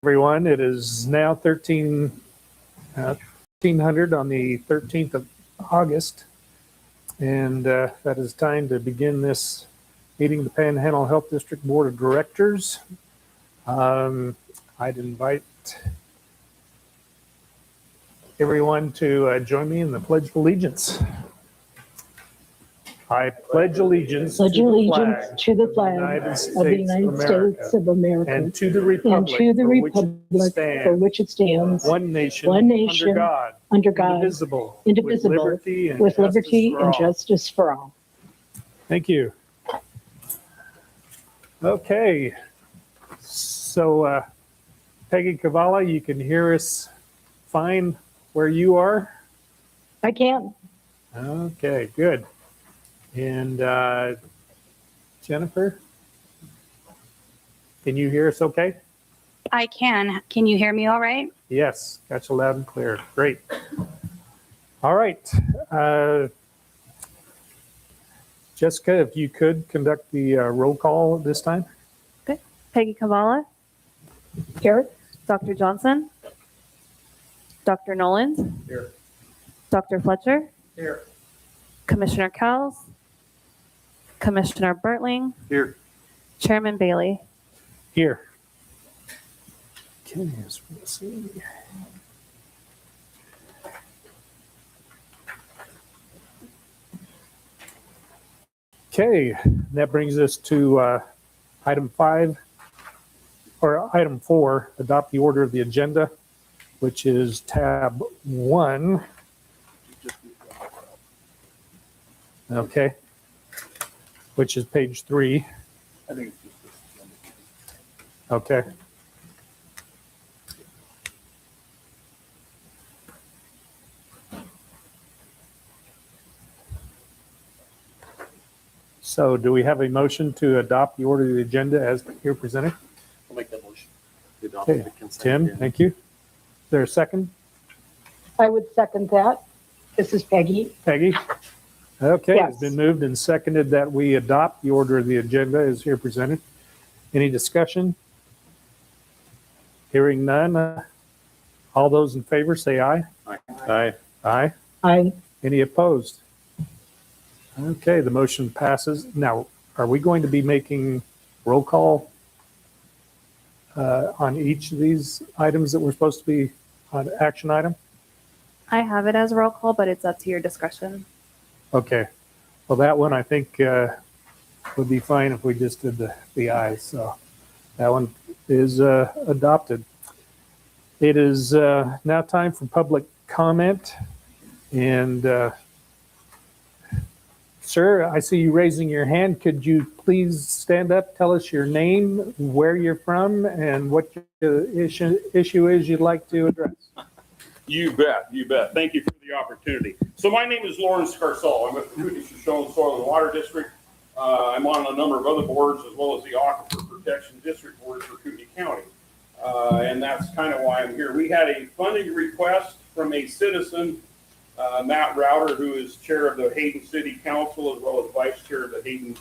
everyone. It is now 1300 on the 13th of August, and that is time to begin this meeting of the Panhandle Health District Board of Directors. I'd invite everyone to join me in the Pledge of Allegiance. I pledge allegiance to the flag of the United States of America and to the republic for which it stands, one nation, under God, indivisible, with liberty and justice for all. Thank you. Okay, so Peggy Cavalli, you can hear us fine where you are? I can. Okay, good. And Jennifer, can you hear us okay? I can. Can you hear me all right? Yes, got you loud and clear. Great. All right. Jessica, if you could conduct the roll call this time. Okay. Peggy Cavalli. Here. Dr. Johnson. Dr. Nolans. Here. Dr. Fletcher. Here. Commissioner Cowles. Commissioner Bertling. Here. Chairman Bailey. Here. Okay, let's see. Okay, that brings us to item 4, adopt the order of the agenda, which is tab 1. Okay. Which is page 3. I think it's just this. Okay. So do we have a motion to adopt the order of the agenda as here presented? I'll make that motion. To adopt Okay, the consent Tim, agenda. thank you. Is there a second? I would second that. This is Peggy. Peggy? Okay, Yes. It's been moved and seconded that we adopt the order of the agenda as here presented. Any discussion? Hearing none. All those in favor say aye. Aye. Aye. Aye. I Any opposed? Okay, the motion passes. Now, are we going to be making roll call on each of these items that we're supposed to be on action item? I have it as a roll call, but it's up to your discretion. Okay. Well, that one I think would be fine if we just did the ayes. So that one is adopted. It is now time for public comment. And sir, I see you raising your hand. Could you please stand up, tell us your name, where you're from, and what your issue is you'd like to address? You bet, you bet. Thank you for the opportunity. So my name is Lawrence Carsall. I'm with the Kootenai-Shoshone Soil and Water District. I'm on a number of other boards as well as the Aquifer Protection District Board for Kootenai County. And that's kind of why I'm here. We had a funding request from a citizen, Matt Router, who is chair of the Hayden City Council as well as vice chair of the Hayden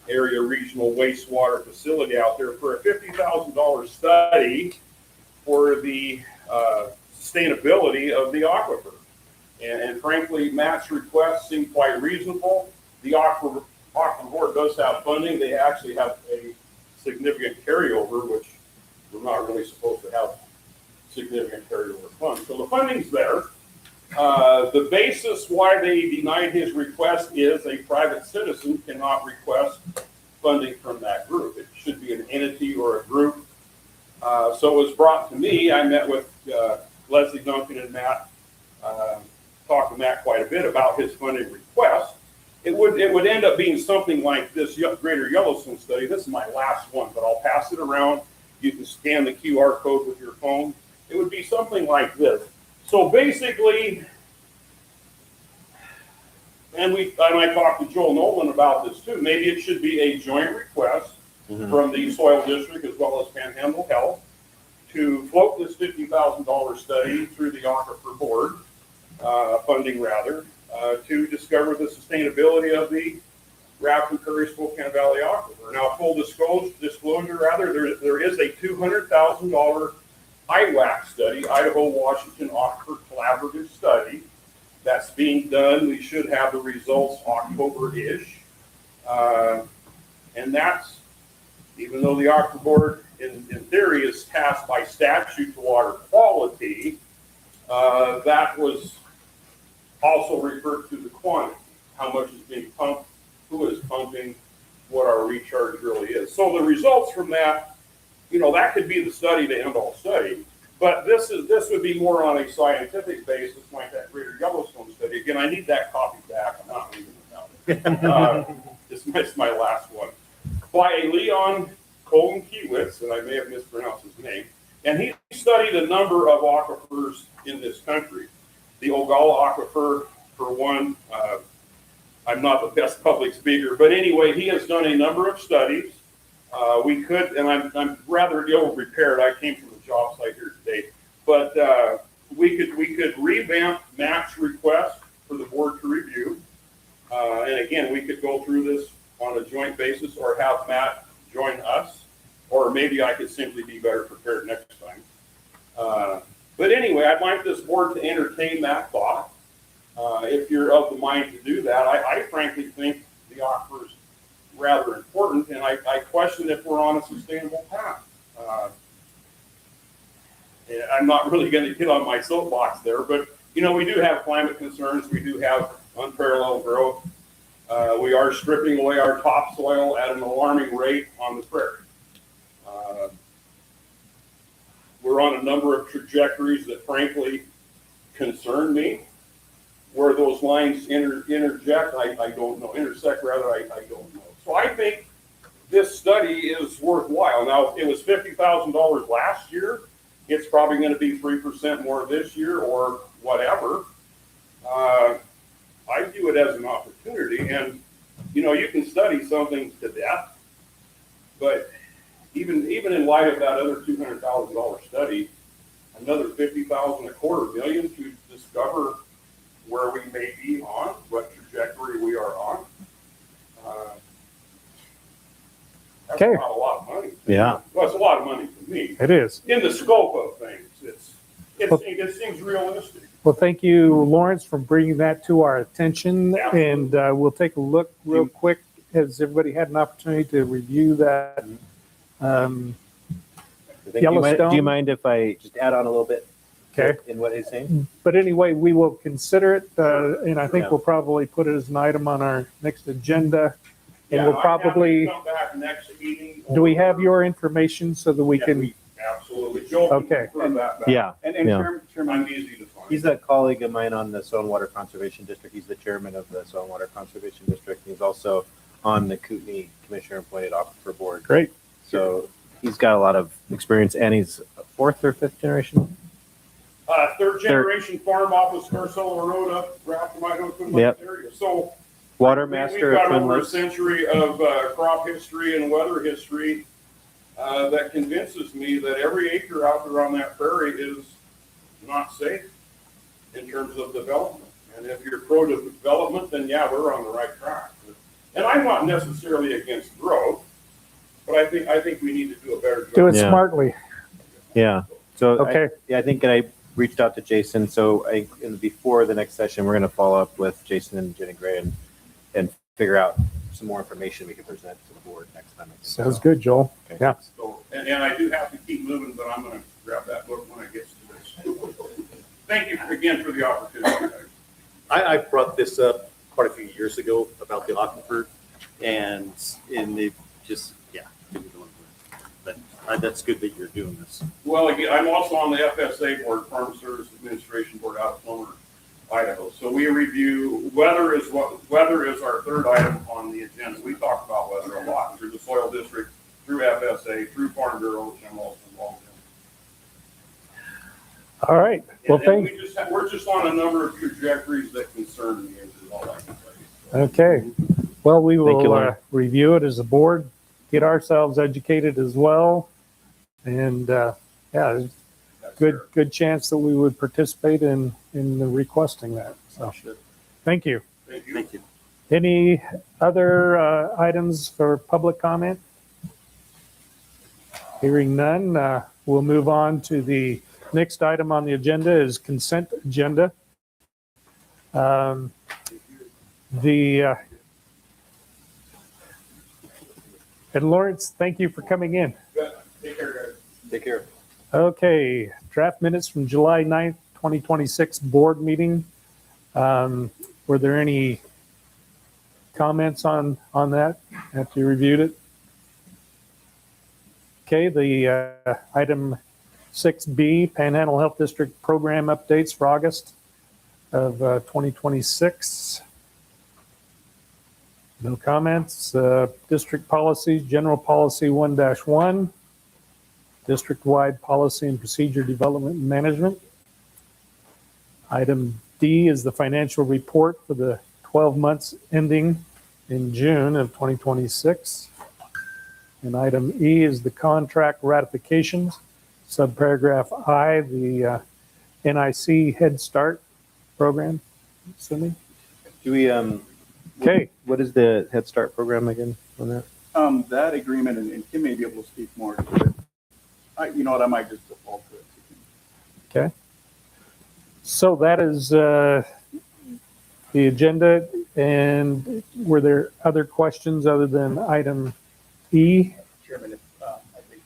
Area Regional Wastewater Facility out there for a $50,000 study for the sustainability of the aquifer. And frankly, Matt's request seemed quite reasonable. The aquifer board does have funding. They actually have a significant carryover, which we're not really supposed to have significant carryover funds. So the funding's there. The basis why they denied his request is a private citizen cannot request funding from that group. It should be an entity or a group. So it was brought to me. I met with Leslie Duncan and Matt, talked to Matt quite a bit about his funding request. It would end up being something like this Greater Yellowstone study. This is my last one, but I'll pass it around. You can scan the QR code with your phone. It would be something like this. So basically, and I talked to Joel Nolan about this too. Maybe it should be a joint request from the Soil District as well as Panhandle Health to float this $50,000 study through the Aquifer Board, funding rather, to discover the sustainability of the Rafton Prairie Spokane Valley Aquifer. Now, full disclosure rather, there is a $200,000 IWAC study, Idaho-Washington Aquifer Collaborative Study. That's being done. We should have the results October-ish. And that's, even though the Aquifer Board in theory is tasked by statute to water quality, that was also referred to the quantity, how much is being pumped, who is pumping, what our recharge really is. So the results from that, that could be the study to end all study. But this would be more on a scientific basis, like that Greater Yellowstone study. Again, I need that copy back. I'm not leaving without it. It's my last one. By a Leon Cohen-Kiewitz, and I may have mispronounced his name, and he studied a number of aquifers in this country. The Ogalla Aquifer, for one. I'm not the best public speaker, but anyway, he has done a number of studies. We could, and I'm rather ill-prepared. I came from the job site here today, but we could revamp Matt's request for the board to review. And again, we could go through this on a joint basis, or have Matt join us, or maybe I could simply be better prepared next time. But anyway, I'd like this board to entertain that thought. If you're of the mind to do that, I frankly think the aquifer is rather important, and I question if we're on a sustainable path. I'm not really going to get on my soapbox there, but we do have climate concerns. We do have unparalleled growth. We are stripping away our topsoil at an alarming rate on the prairie. We're on a number of trajectories that frankly concern me. Where those lines intersect, I don't know. I don't know. So I think this study is worthwhile. Now, it was $50,000 last year. It's probably going to be 3% more this year, or whatever. I view it as an opportunity, and you can study something to death, but even in light of that other $200,000 study, another $50,000, $250,000 to discover where we may be on, what trajectory we are on. That's Okay. not a lot of money. Yeah. Well, it's a lot of money to me. It is. In the scope of things, it seems realistic. Well, thank you, Lawrence, for bringing that to our attention. Absolutely. And we'll take a look real quick. Has everybody had an opportunity to review that? Yellowstone? Do you mind if I just add on a little bit Okay. in what he's saying? But anyway, we will consider it, and I think Yeah. we'll probably put it as an item on our next agenda. And Yeah, we'll I probably, have to come back next meeting. do we have your information so that we Yeah, can, absolutely. Joe can Okay. confirm that back. Yeah. And Yeah. Chairman, I'm easy to find. He's a colleague of mine on the Soil and Water Conservation District. He's the chairman of the Soil and Water Conservation District. He's also on the Kootenai Commissioner Appointed Aquifer Board. great. So he's got a lot of experience, and he's a fourth or fifth generation. Third generation farm off of Scarsella Road up Ralph Idaho Twin Yep. Lakes area. So Water we've master got of Twin over a Lakes. century of crop history and weather history that convinces me that every acre out there on that prairie is not safe in terms of development. And if you're pro development, then yeah, we're on the right track. And I'm not necessarily against growth, but I think we need to do a better job. Do it Yeah. smartly. Yeah. So Okay. I think I reached out to Jason. So before the next session, we're going to follow up with Jason and Jenny Gray and figure out some more information we can present to the board next time. Sounds good, Joel. Okay. Yeah. So, and I do have to keep moving, but I'm going to grab that book when I get to this. Thank you again for the opportunity, guys. I brought this up quite a few years ago about the aquifer, and it just, didn't go anywhere. But that's good that you're doing this. Well, again, I'm also on the FSA board, Farm Service Administration Board out of Plummer, Idaho. So we review, weather is our third item on the agenda. We talk about weather a lot through the soil district, through FSA, through Farm Bureau, which I'm also involved in. All right. Well, And thank, we're just on a number of trajectories that concern me, is all I can tell you. okay. Well, we Thank you, will Lauren. review it as a board, get ourselves educated as well. And yeah, That's good chance that we would participate in requesting that. So, thank you. fair. Thank you. Thank you. Any other items for public comment? Hearing none, we'll move on to the next item on the agenda is consent agenda. And Lawrence, thank you for coming in. Take care, guys. Take care. Okay, draft minutes from July 9th, 2026 board meeting. Were there any comments on that after you reviewed it? Okay, the item 6B, Panhandle Health District program updates for August of 2026. No comments. District policies, general policy 1-1, district-wide policy and procedure development and management. Item D is the financial report for the 12 months ending in June of 2026. And item E is the contract ratifications. Subparagraph I, the NIC Head Start program. Assuming. Do we, Okay. what is the Head Start program again on that? That agreement, and Kim may be able to speak more to it. You know what, I might just default to it. Okay. So that is the agenda. And were there other questions other than item E? Chairman, I think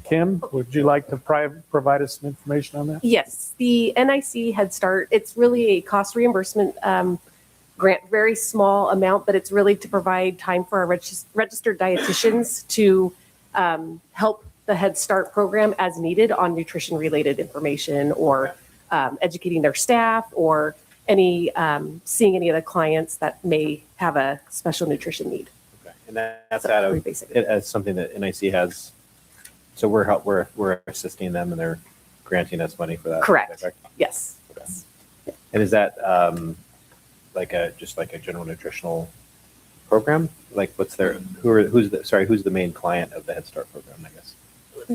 Kim, would you like to provide us some information on that? Yes, the NIC Head Start, it's really a cost reimbursement grant, very small amount, but it's really to provide time for our registered dietitians to help the Head Start program as needed on nutrition related information or educating their staff or seeing any of the clients that may have a special nutrition need. Okay. And that's So out pretty of, basic. as something that NIC has. So we're assisting them and they're granting us money for that. Correct. Is that correct? Yes. And is that just like a general nutritional program? Like who's the main client of the Head Start program, I guess?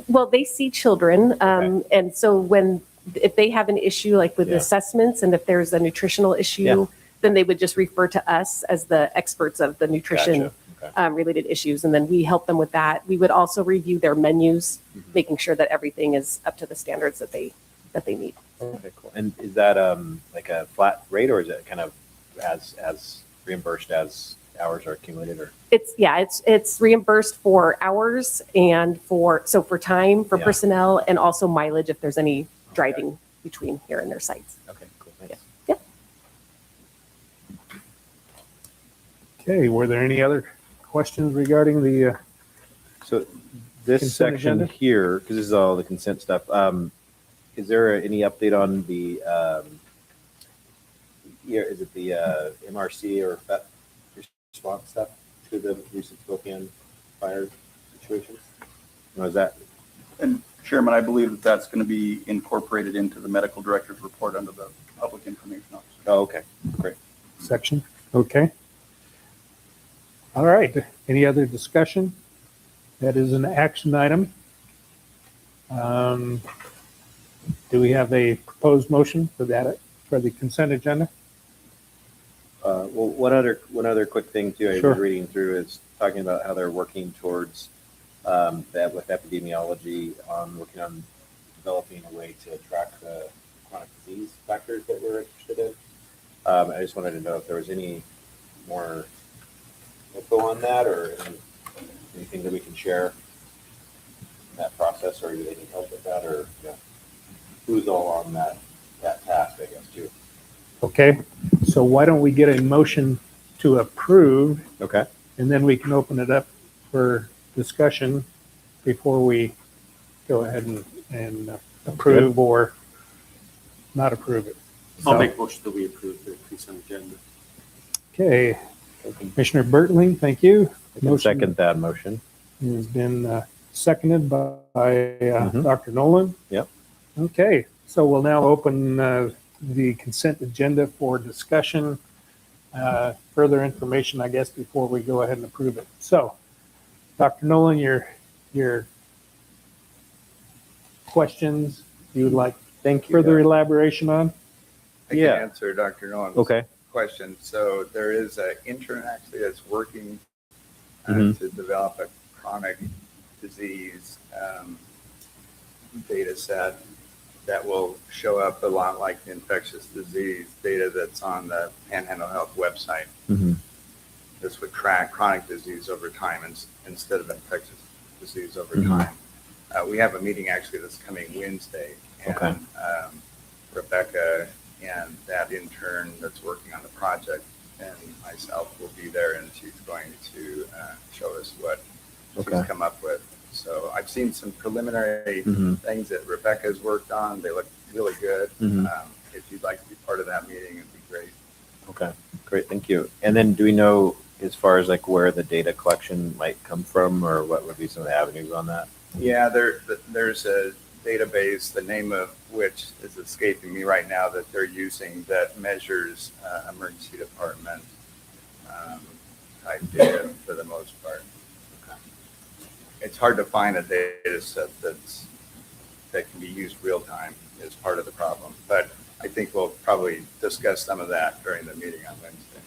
Well, they see children. And so if they have an issue like with assessments and if there's a nutritional issue, then they would just refer to us as the experts of the nutrition. Gotcha. Okay. Related issues, and then we help them with that. We would also review their menus, making sure that everything is up to the standards that they need. Okay, cool. And is that like a flat rate, or is it kind of as reimbursed as hours are accumulated? Or It's reimbursed for hours and for time for personnel and also mileage if there's any driving between here and their sites. Okay, cool. Thanks. Yeah. Okay, were there any other questions regarding the So this Consent section agenda? here, because this is all the consent stuff, is there any update on the, is it the MRC or FET response stuff to the recent Spokane fire situations? Or is that? And Chairman, I believe that that's going to be incorporated into the medical director's report under the public information officer. Oh, okay, great. section? Okay. All right. Any other discussion? That is an action item. Do we have a proposed motion for that, for the consent agenda? Well, one other quick thing too, I Sure. was reading through is talking about how they're working towards that with epidemiology on working on developing a way to track the chronic disease factors that we're interested in. I just wanted to know if there was any more info on that or anything that we can share in that process, or do they need help with that, or who's all on that task, I guess, too. Okay. So why don't we get a motion to approve, Okay. and then we can open it up for discussion before we go ahead and approve or not approve it. I'll So, make a motion that we approve the consent agenda. okay. Commissioner Bertling, thank you. I can second that motion. Has been seconded by Mhm. Dr. Nolan. Yep. Okay, so we'll now open the consent agenda for discussion. Further information, I guess, before we go ahead and approve it. So, Dr. Nolan, your questions you would like Thank you. further elaboration on? I can Yeah. answer Dr. Nolan's Okay. question. So there is an intern actually that's working Mhm. to develop a chronic disease data set that will show up a lot like the infectious disease data that's on the Panhandle Health website. Mm-hmm. This would track chronic disease over time instead of infectious disease over Mhm. time. We have a meeting actually this coming Wednesday, and Okay. Rebecca and that intern that's working on the project and myself will be there, and she's going to show us what Okay. she's come up with. So I've seen some preliminary Mhm. things that Rebecca's worked on. They look really good. Mhm. If you'd like to be part of that meeting, it'd be great. Okay, great, thank you. And then do we know as far as like where the data collection might come from, or what would be some of the avenues on that? Yeah, there's a database, the name of which is escaping me right now, that they're using that measures emergency department type data for the most part. It's hard to find a data set that can be used real time is part of the problem. But I think we'll probably discuss some of that during the meeting on Wednesday.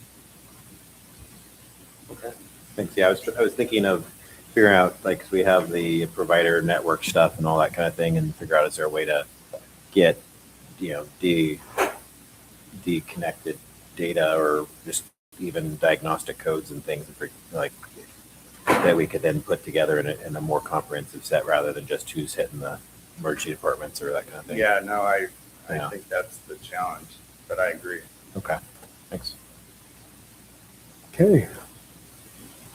Okay. Thanks. Yeah, I was thinking of figuring out, like, 'cause we have the provider network stuff and all that kind of thing, and figure out, is there a way to get, deconnected data, or just even diagnostic codes and things, and like that we could then put together in a more comprehensive set, rather than just who's hitting the emergency departments or that kind of thing. Yeah, no, I Yeah. think that's the challenge, but I agree. Okay. Thanks. Okay.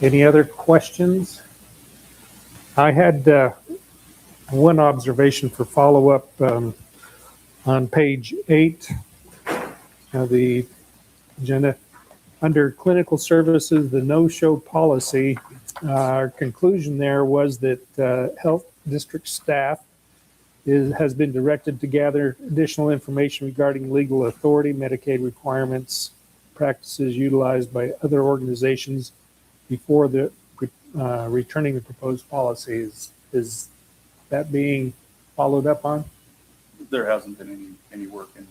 Any other questions? I had one observation for follow-up on page 8 of the agenda. Under clinical services, the no-show policy, our conclusion there was that health district staff has been directed to gather additional information regarding legal authority, Medicaid requirements, practices utilized by other organizations before returning the proposed policies. Is that being followed up on? There hasn't been any work in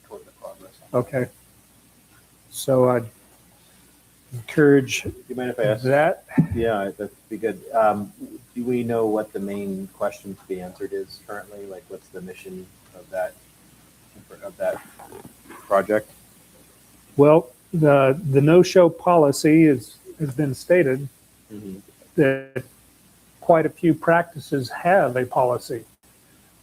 toward the progress. Okay. So I'd encourage Do you mind if I ask? that. Yeah, that'd be good. Do we know what the main question to be answered is currently? Like, what's the mission of that project? Well, the no-show policy has been stated Mm-hmm. that quite a few practices have a policy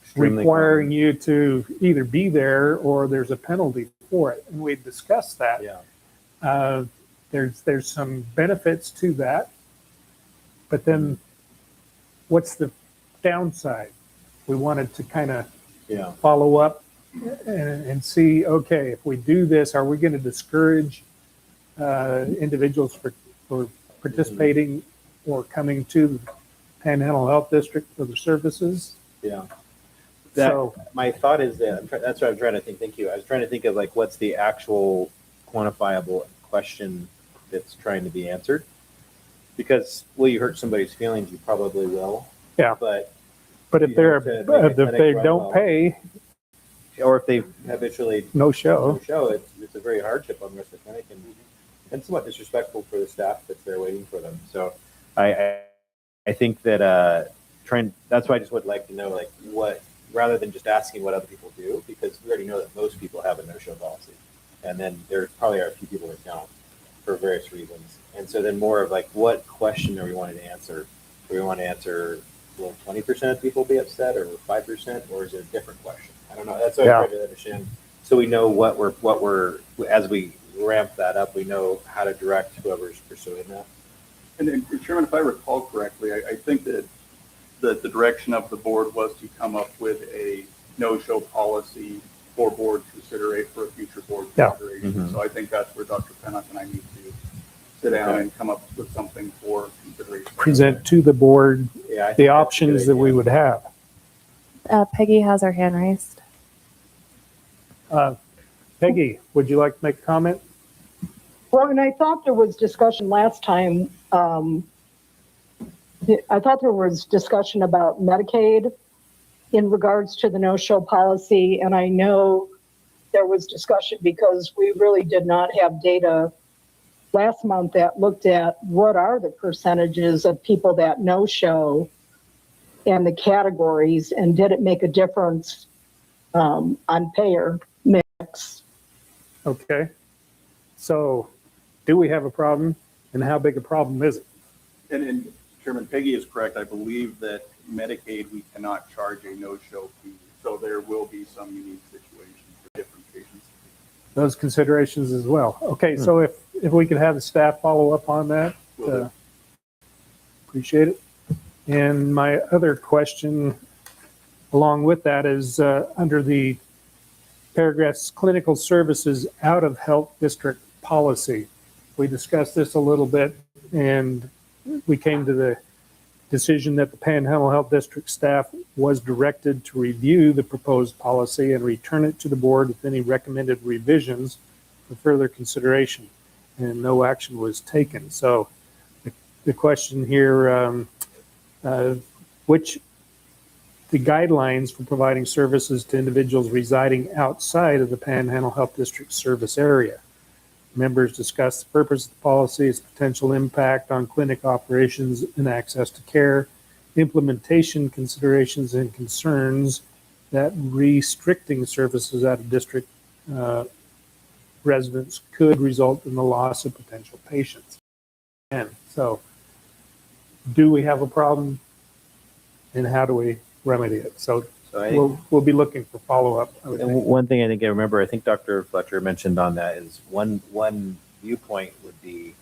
Extremely requiring you to either be there or there's a penalty for it. And we discussed that. Yeah. There's some benefits to that, but then what's the downside? We wanted to kind of Yeah. follow up and see, okay, if we do this, are we going to discourage individuals for participating or coming to the Panhandle Health District for the services? Yeah. So My thought is that that's what I'm trying to think. Thank you. I was trying to think of like what's the actual quantifiable question that's trying to be answered. Because will you hurt somebody's feelings? You probably will. Yeah. But if you they're have to make a if clinic they run don't well. pay, or if they habitually no show. show, it's a very hardship on the rest of the clinic, and somewhat disrespectful for the staff that's there waiting for them. So I think that that's why I just would like to know, like, what, rather than just asking what other people do, because we already know that most people have a no-show policy, and then there probably are a few people that don't for various reasons. And so then more of like, what question are we wanting to answer? Do we want to answer, will 20% of people be upset, or 5%, or is it a different question? I don't know. That's what I'm trying to understand. So we know what we're as we ramp that up, we know how to direct whoever's pursuing that. And Chairman, if I recall correctly, I think that the direction of the board was to come up with a no-show policy for board consideration, for a future board consideration. Mm-hmm. So I think that's where Dr. Pennock and I need to sit down and come up with something for consideration. Present to the board Yeah, the options that we would have. Peggy has her hand raised. Peggy, would you like to make a comment? Well, and I thought there was discussion last time. I thought there was discussion about Medicaid in regards to the no-show policy. And I know there was discussion because we really did not have data last month that looked at what are the percentages of people that no-show. and the categories, and did it make a difference on payer mix? Okay. So do we have a problem, and how big a problem is it? And Chairman Peggy is correct. I believe that Medicaid, we cannot charge a no-show fee. So there will be some unique situations for different patients. Those considerations as well. Okay, so if we could have the staff follow up on that, Will do. appreciate it. And my other question along with that is under the paragraphs, clinical services out of health district policy. We discussed this a little bit, and we came to the decision that the Panhandle Health District staff was directed to review the proposed policy and return it to the board with any recommended revisions for further consideration, and no action was taken. So the question here, which the guidelines for providing services to individuals residing outside of the Panhandle Health District service area. Members discussed the purpose of the policy, its potential impact on clinic operations and access to care, implementation considerations and concerns that restricting services out of district residents could result in the loss of potential patients. And so, do we have a problem, and how do we remedy it? So we'll be looking for follow-up. One thing I think I remember, I think Dr. Fletcher mentioned on that is one viewpoint would be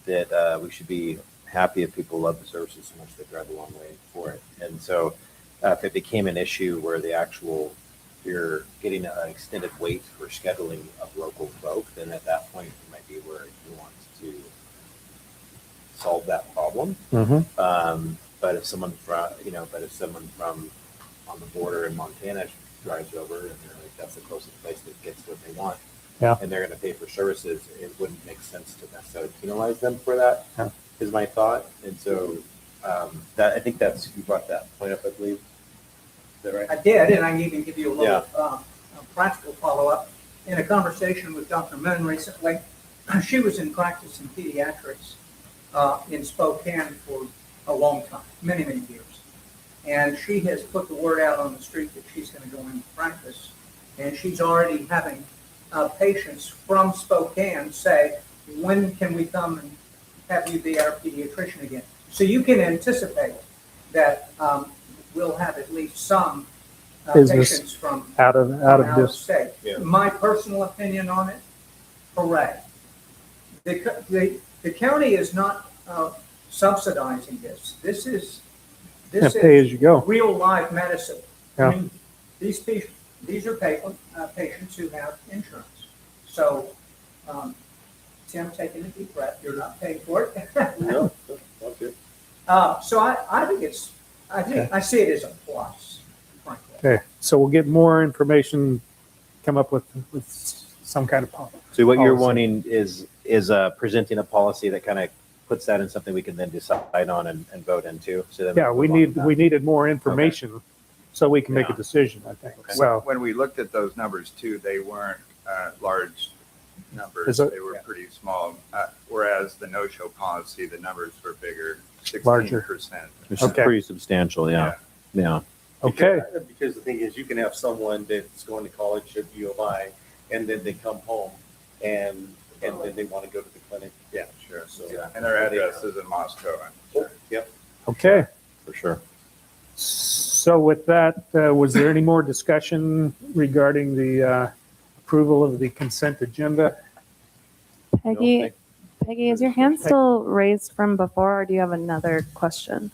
that we should be happy if people love the services so much they drive a long way for it. And so if it became an issue where you're getting an extended wait for scheduling of local folk, then at that point it might be where you want to solve that problem. But if someone from on the border in Montana drives over and they're like, that's the closest place that gets what they want, and they're going to pay for services, it wouldn't make sense to necessarily penalize them for that, is my thought. And so that I think you brought that point up, I believe. Is that right? I did, and I can even give you a little practical follow-up. In a conversation with Dr. Moon recently, she was in practice in pediatrics in Spokane for a long time, many, many years. And she has put the word out on the street that she's going to go into practice. And she's already having patients from Spokane say, when can we come and have you be our pediatrician again? So you can anticipate that we'll have at least some patients from out of this state. Yeah. My personal opinion on it, hooray. The county is not subsidizing this. This is pay as you go. Real life medicine. Yeah. I mean, these are patients who have insurance. So, Tim, taking a deep breath. You're not paying for it. No, that's good. So I think I see it as a plus, frankly. Okay, so we'll get more information, come up with some kind of policy. So what you're wanting is presenting a policy that kind of puts that in something we can then decide on and vote into. So yeah, we needed more information so we can make a decision, I think. Okay. Well, when we looked at those numbers too, they weren't large numbers. They were pretty small. Whereas the no-show policy, the numbers were bigger, 16%. Which is pretty substantial, yeah. Okay. Because the thing is, you can have someone that's going to college at U of I, and then they come home, and then they want to go to the clinic. Yeah, sure. So, And their address is in Moscow, I'm sure. Yep. Okay. For sure. So with that, was there any more discussion regarding the approval of the consent agenda? Peggy, is your hand still raised from before, or do you have another question?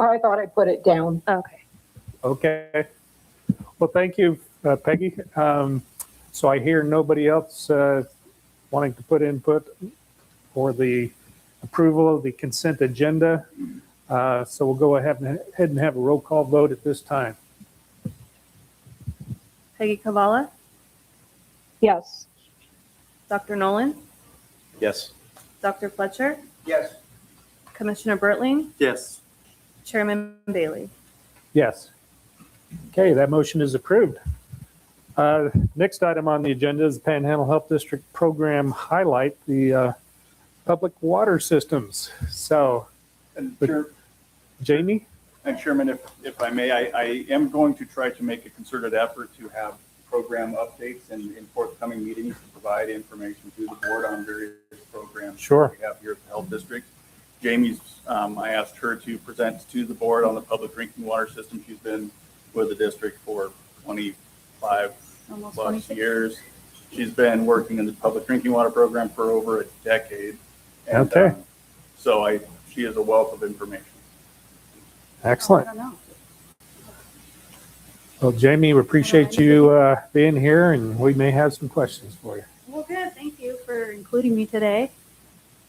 I thought I put it down. Okay. Okay. Well, thank you, Peggy. So I hear nobody else wanting to put input for the approval of the consent agenda. So we'll go ahead and have a roll call vote at this time. Peggy Kavala, Yes. Dr. Nolan, Yes. Dr. Fletcher, Yes. Commissioner Bertling, Yes. Chairman Bailey. Yes. Okay, that motion is approved. Next item on the agenda is the Panhandle Health District Program highlight, the public water systems. So And Jamie? And Chairman, if I may, I am going to try to make a concerted effort to have program updates in forthcoming meetings to provide information to the board on various programs Sure. we have here at the Health District. Jamie's, I asked her to present to the board on the public drinking water system. She's been with the district for 25 Almost plus 26. years. She's been working in the public drinking water program for over a decade. And, Okay. She is a wealth of information. Excellent. I don't know. Well, Jamie, we appreciate you being here, and we may have some questions for you. Well, good. Thank you for including me today.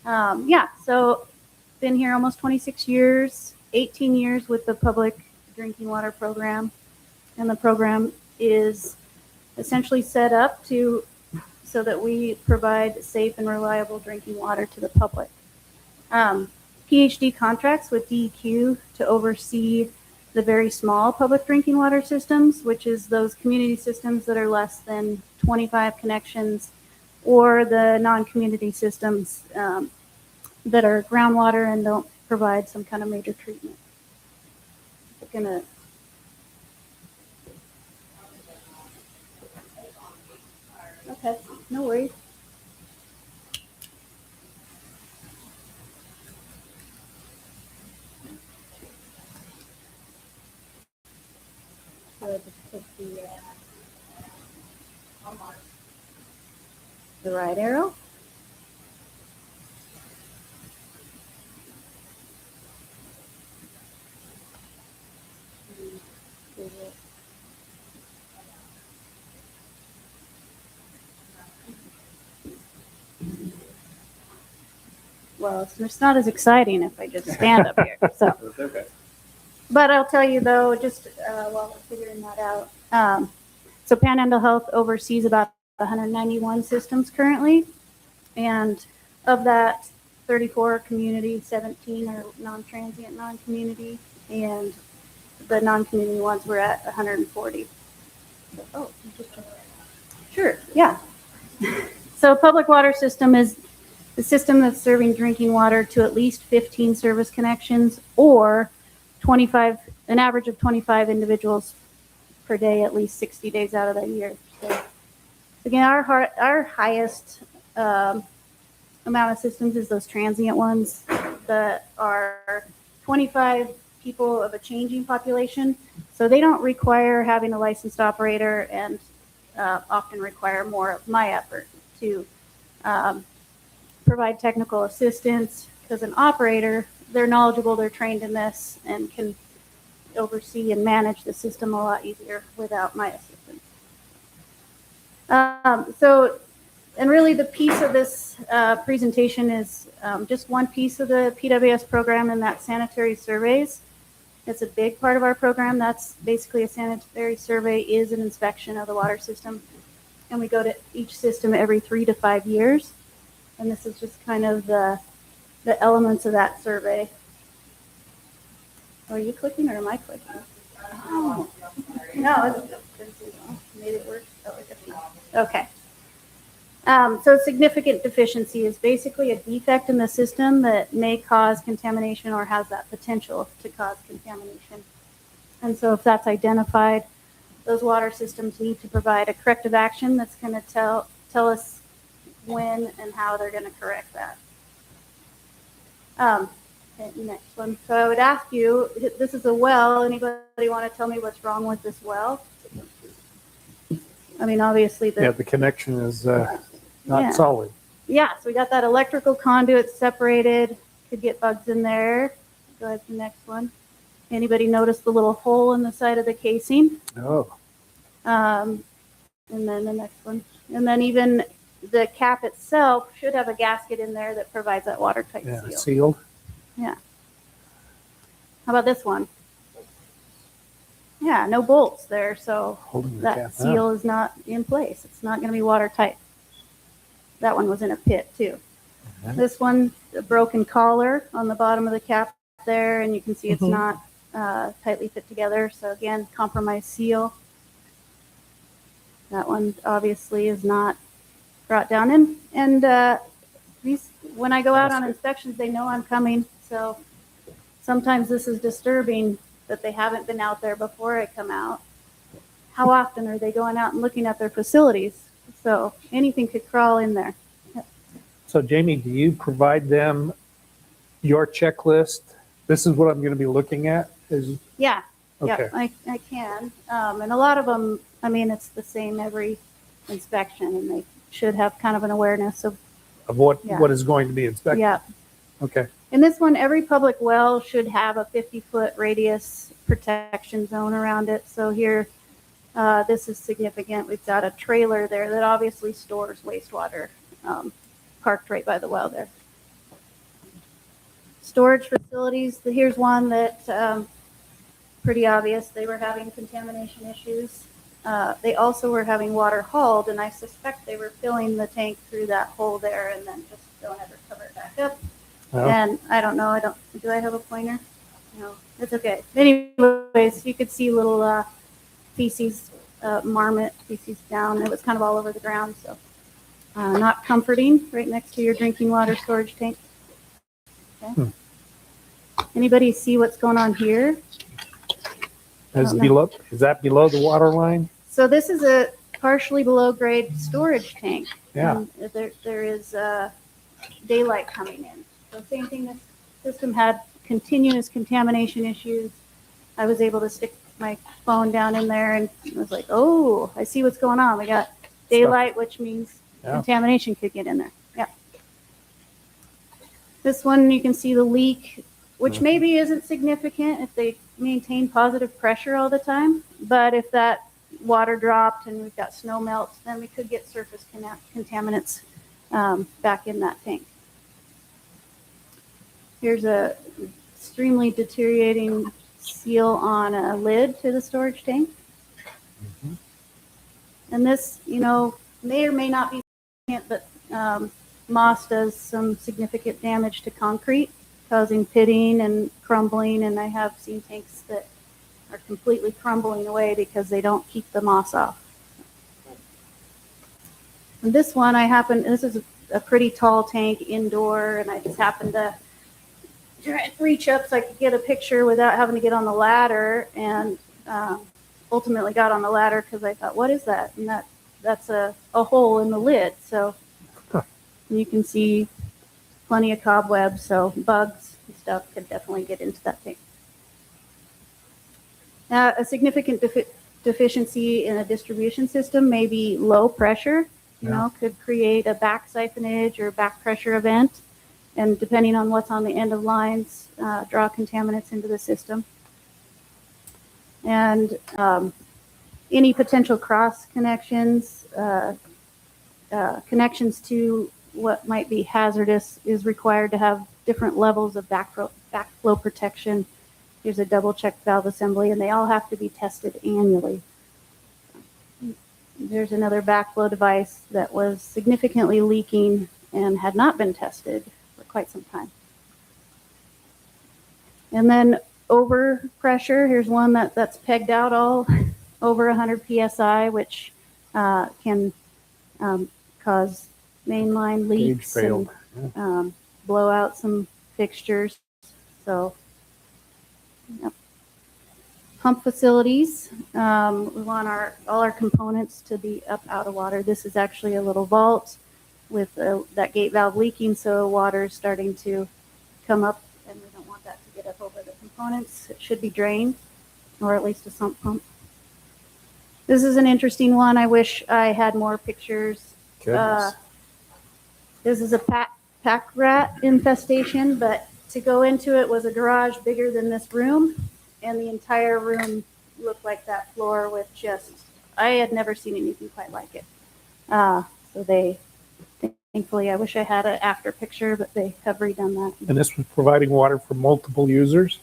Yeah, so been here almost 26 years, 18 years with the public drinking water program. And the program is essentially set up so that we provide safe and reliable drinking water to the public. PhD contracts with DEQ to oversee the very small public drinking water systems, which is those community systems that are less than 25 connections, or the non-community systems that are groundwater and don't provide some kind of major treatment. Okay, no worries. So I just put the right arrow. Well, it's not as exciting if I just stand up here. So, That's okay. but I'll tell you though, just while we're figuring that out. So Panhandle Health oversees about 191 systems currently, and of that, 34 are community, 17 are non-transient, non-community, and the non-community ones we're at 140. Oh, sure, yeah. So public water system is the system that's serving drinking water to at least 15 service connections or 25, an average of 25 individuals per day, at least 60 days out of the year. So again, our highest amount of systems is those transient ones that are 25 people of a changing population. So they don't require having a licensed operator and often require more of my effort to provide technical assistance, because an operator, they're knowledgeable, they're trained in this, and can oversee and manage the system a lot easier without my assistance. And really the piece of this presentation is just one piece of the PWS program, and that's sanitary surveys. It's a big part of our program. That's basically a sanitary survey is an inspection of the water system. And we go to each system every 3 to 5 years. And this is just kind of the elements of that survey. Are you clicking or am I clicking? Oh, no, maybe it works. Okay. So significant deficiency is basically a defect in the system that may cause contamination or has that potential to cause contamination. And so if that's identified, those water systems need to provide a corrective action that's going to tell us when and how they're going to correct that. Okay, next one. So I would ask you, this is a well. Anybody want to tell me what's wrong with this well? I mean, obviously The connection is not solid. Yeah, so we got that electrical conduit separated. Could get bugs in there. Go ahead to the next one. Anybody notice the little hole in the side of the casing? Oh. And then the next one. And then even the cap itself should have a gasket in there that provides that watertight seal. Sealed. Yeah. How about this one? Yeah, no bolts there, so Holding the that cap seal is not in place. It's not going to be watertight. That one was in a pit too. Okay. This one, a broken collar on the bottom of the cap there, and you can see it's not tightly fit together. So again, compromised seal. That one obviously is not brought down in. And these, when I go out on inspections, they know I'm coming. So sometimes this is disturbing that they haven't been out there before I come out. How often are they going out and looking at their facilities? So anything could crawl in there. So Jamie, do you provide them your checklist? This is what I'm going to be looking at is, Yeah, okay. yeah, I can. And a lot of them, I mean, it's the same every inspection, and they should have kind of an awareness of, Of what, Yeah. what is going to be inspected? yeah. Okay. In this one, every public well should have a 50-foot radius protection zone around it. So here, this is significant. We've got a trailer there that obviously stores wastewater, parked right by the well there. Storage facilities, here's one that, pretty obvious, they were having contamination issues. They also were having water hauled, and I suspect they were filling the tank through that hole there and then just don't ever cover it back up. Well, And I don't know, do I have a pointer? No, it's okay. Anyways, you could see little feces, marmot feces down. It was kind of all over the ground, so not comforting right next to your drinking water storage tank. Okay. Anybody see what's going on here? is that below the water line? So this is a partially below grade storage tank. Yeah. And there is daylight coming in. So same thing, this system had continuous contamination issues. I was able to stick my phone down in there and I was like, oh, I see what's going on. We got daylight, which means contamination could get in there. Yeah. This one, you can see the leak, which maybe isn't significant if they maintain positive pressure all the time. But if that water dropped and we've got snow melts, then we could get surface contaminants back in that tank. Here's a extremely deteriorating seal on a lid to the storage tank. And this, may or may not be significant, but moss does some significant damage to concrete, causing pitting and crumbling. And I have seen tanks that are completely crumbling away because they don't keep the moss off. And this one, this is a pretty tall tank indoor, and I just happened to reach up so I could get a picture without having to get on the ladder, and ultimately got on the ladder because I thought, what is that? And that's a hole in the lid. So you can see plenty of cobwebs, so bugs and stuff could definitely get into that tank. A significant deficiency in a distribution system may be low pressure, could create a back siphonage or back pressure event. And depending on what's on the end of lines, draw contaminants into the system. And any potential cross connections, connections to what might be hazardous is required to have different levels of backflow protection. Here's a double check valve assembly, and they all have to be tested annually. There's another backflow device that was significantly leaking and had not been tested for quite some time. And then over pressure, here's one that's pegged out all over 100 PSI, which can cause mainline leaks and blow out some fixtures. So, pump facilities, we want all our components to be up out of water. This is actually a little vault with that gate valve leaking, so water is starting to come up, and we don't want that to get up over the components. It should be drained, or at least a sump pump. This is an interesting one. I wish I had more pictures. This is a pack rat infestation, but to go into it was a garage bigger than this room, and the entire room looked like that floor with I had never seen anything quite like it. So thankfully, I wish I had an after picture, but they have redone that. And this was providing water for multiple users?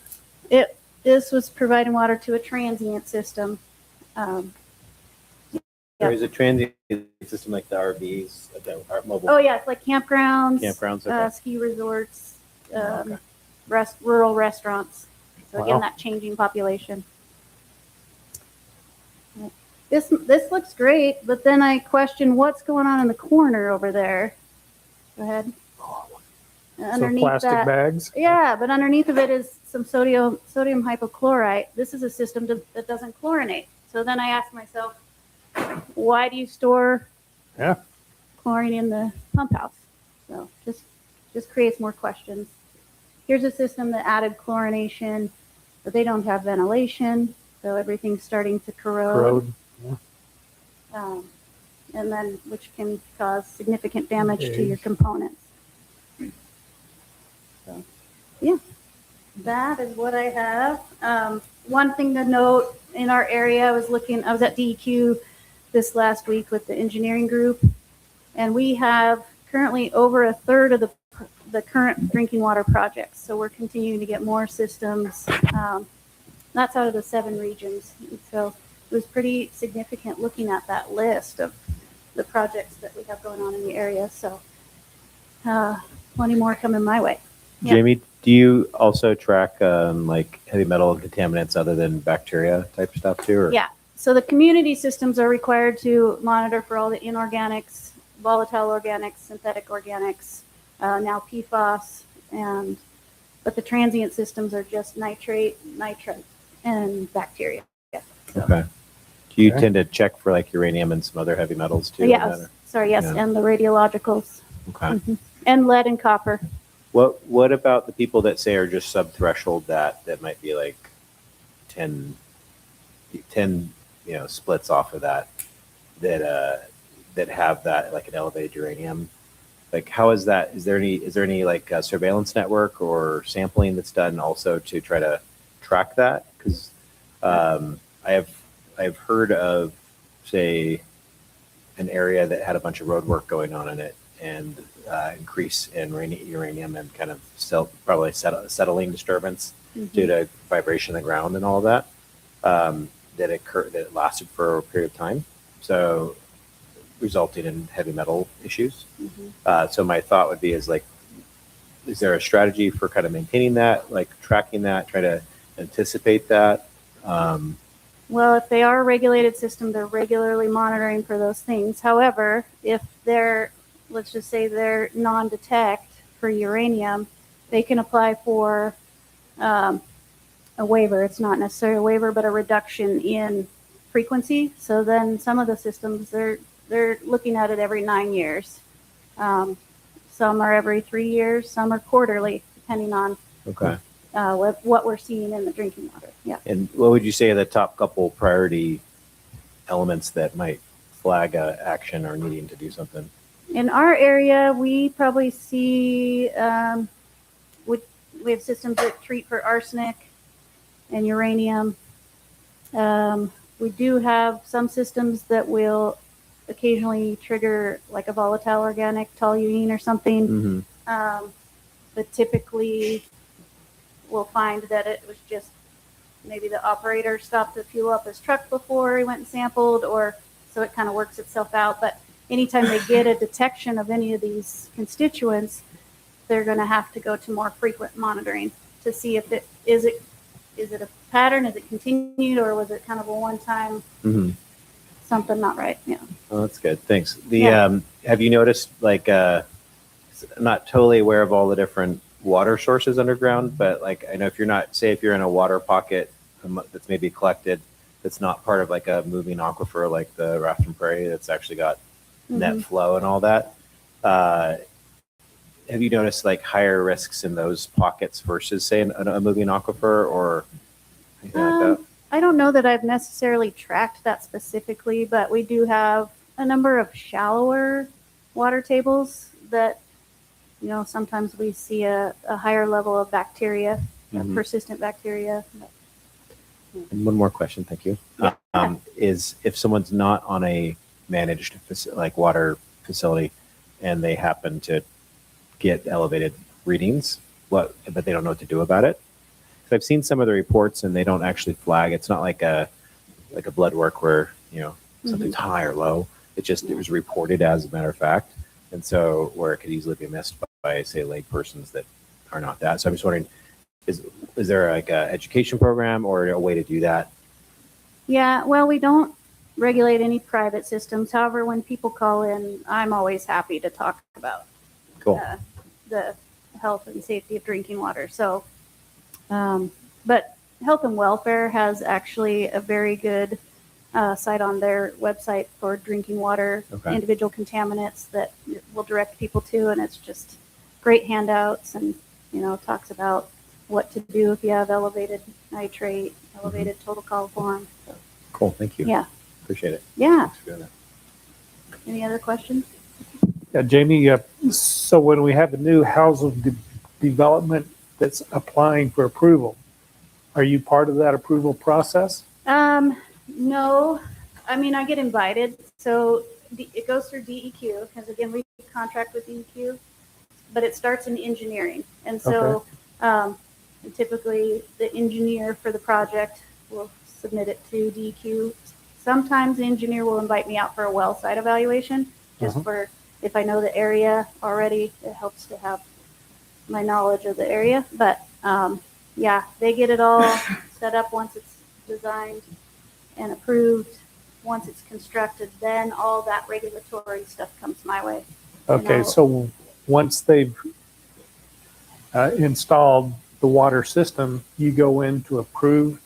This was providing water to a transient system. There is a transient system like the RVs, the mobile. Oh yeah, it's like campgrounds, Okay. ski resorts, rural restaurants. So again, Wow. that changing population. This looks great, but then I question what's going on in the corner over there. Go ahead. So underneath plastic that, bags? yeah, but underneath of it is some sodium hypochlorite. This is a system that doesn't chlorinate. So then I asked myself, why do you store Yeah. chlorine in the pump house? So just creates more questions. Here's a system that added chlorination, but they don't have ventilation, so everything's starting to corrode. Road. And then which can cause significant damage to Okay. your components. So, yeah, that is what I have. One thing to note in our area, I was at DEQ this last week with the engineering group, and we have currently over a third of the current drinking water projects. So we're continuing to get more systems. That's out of the 7 regions. And so it was pretty significant looking at that list of the projects that we have going on in the area. So plenty more coming my way. Yeah. Jamie, do you also track like heavy metal contaminants other than bacteria type stuff too? Or? Yeah. So the community systems are required to monitor for all the inorganics, volatile organics, synthetic organics, now PFAS, but the transient systems are just nitrate, nitrite, and bacteria. So, Okay. Do you Okay. tend to check for like uranium and some other heavy metals too? yes. Sorry. Yes. Yeah. And the radiologicals. Okay. And lead and copper. What about the people that say are just sub-threshold that might be like 10 splits off of that have that like an elevated uranium? Like how is that? Is there any like surveillance network or sampling that's done also to try to track that? Because I've heard of, say, an area that had a bunch of road work going on in it and increase in uranium and kind of probably settling disturbance due to vibration in the ground and all of that that lasted for a period of time, so resulting in heavy metal issues. So my thought would be is there a strategy for kind of maintaining that, like tracking that, try to anticipate that? Well, if they are a regulated system, they're regularly monitoring for those things. However, if let's just say they're non-detect for uranium, they can apply for a waiver. It's not necessarily a waiver, but a reduction in frequency. So then some of the systems, they're looking at it every 9 years. Some are every 3 years, some are quarterly, depending on what we're seeing in the drinking water. Yeah. And what would you say are the top couple priority elements that might flag action or needing to do something? In our area, we probably see we have systems that treat for arsenic and uranium. We do have some systems that will occasionally trigger like a volatile organic, toluene or something. But typically we'll find that it was just maybe the operator stopped to fuel up his truck before he went and sampled, or so it kind of works itself out. But anytime they get a detection of any of these constituents, they're going to have to go to more frequent monitoring to see if is it a pattern, is it continued, or was it kind of a one-time something not right? Yeah. Oh, that's good. Thanks. Have you noticed, like, I'm not totally aware of all the different water sources underground, but like, I know if you're in a water pocket that's maybe collected, that's not part of like a moving aquifer, like the Rafton Prairie, that's actually got net flow and all that. Have you noticed like higher risks in those pockets versus say a moving aquifer or anything like that? I don't know that I've necessarily tracked that specifically, but we do have a number of shallower water tables that, sometimes we see a higher level of bacteria, persistent bacteria. And one more question, thank you. Is if someone's not on a managed water facility and they happen to get elevated readings, but they don't know what to do about it? So I've seen some of the reports and they don't actually flag. It's not like a blood work where something's high or low. It was reported as a matter of fact, and so where it could easily be missed by say lay persons that are not that. So I'm just wondering, is there like a education program or a way to do that? Yeah, well, we don't regulate any private systems. However, when people call in, I'm always happy to talk about Cool. the health and safety of drinking water. So, but Health and Welfare has actually a very good site on their website for drinking water, individual contaminants that it will direct people to, and it's just great handouts, and talks about what to do if you have elevated nitrate, elevated total coliform. So, Cool. Thank you. yeah, Appreciate it. yeah. Thanks for doing that. Any other questions? Yeah, Jamie, so when we have a new housing development that's applying for approval, are you part of that approval process? No, I mean, I get invited, so it goes through DEQ, because again, we contract with DEQ, but it starts in engineering. And so typically the engineer for the project will submit it to DEQ. Sometimes the engineer will invite me out for a well site evaluation, just for, if I know the area already, it helps to have my knowledge of the area. But yeah, they get it all set up once it's designed and approved. Once it's constructed, then all that regulatory stuff comes my way. Okay, so once they've installed the water system, you go in to approve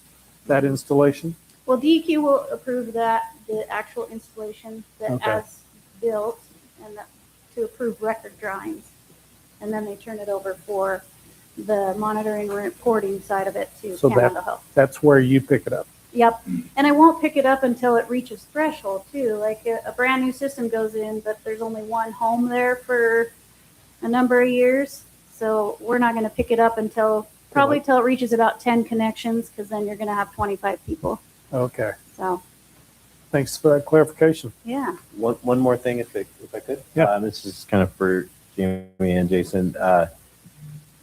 that installation? Well, DEQ will approve that, the actual installation, that as built, and to approve record drawings. And then they turn it over for the monitoring and reporting side of it to Panhandle Health. That's where you pick it up. Yep. And I won't pick it up until it reaches threshold too. Like a brand new system goes in, but there's only one home there for a number of years. So we're not going to pick it up until probably till it reaches about 10 connections, because then you're going to have 25 people. Okay. So Thanks for that clarification. yeah. One more thing, if I could. Yeah. This is kind of for Jamie and Jason.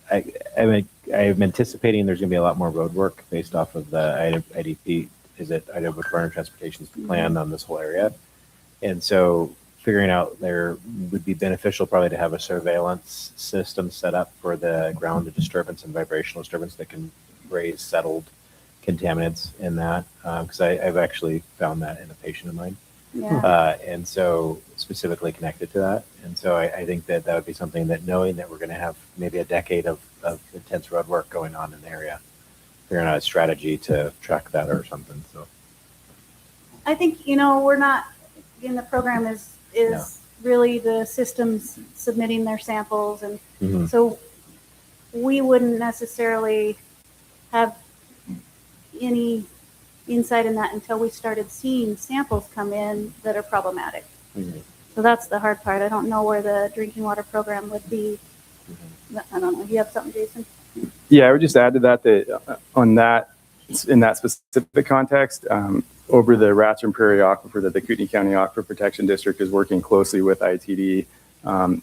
I'm anticipating there's going to be a lot more road work based off of the IDP. Is it Idaho Department of Transportation's plan on this whole area? And so figuring out there would be beneficial probably to have a surveillance system set up for the ground disturbance and vibrational disturbance that can raise settled contaminants in that, because I've actually found that in a patient of mine. Yeah. And so specifically connected to that. And so I think that would be something that, knowing that we're going to have maybe a decade of intense road work going on in the area, figuring out a strategy to track that or something. So I think, we're not, in the program is really the systems submitting their samples. And so we wouldn't necessarily have any insight in that until we started seeing samples come in that are problematic. So that's the hard part. I don't know where the drinking water program would be. I don't know. You have something, Jason? Yeah, I would just add to that on that, in that specific context, over the Ratzer Prairie Aquifer, that the Kootenai County Aquifer Protection District is working closely with ITD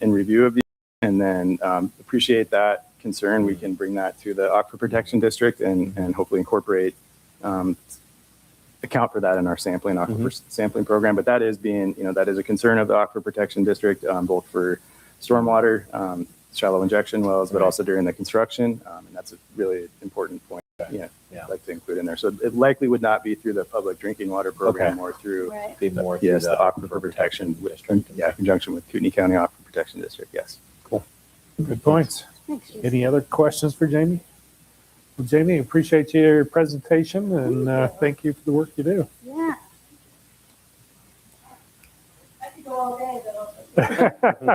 in review of these, and then appreciate that concern. We can bring that to the Aquifer Protection District and hopefully incorporate account for that in our aquifer sampling program. But that is that is a concern of the Aquifer Protection District, both for stormwater, shallow injection wells, but also during the construction. And that's a really important point. I'd like to include in there. So it likely would not be through the public drinking water program or through be more the through Aquifer Protection District. Yeah, in conjunction with Kootenai County Aquifer Protection District. Yes. Cool. Good points. Thanks, Jason. Any other questions for Jamie? Well, Jamie, appreciate your presentation, and thank you for the work you do. Yeah. I could go all day,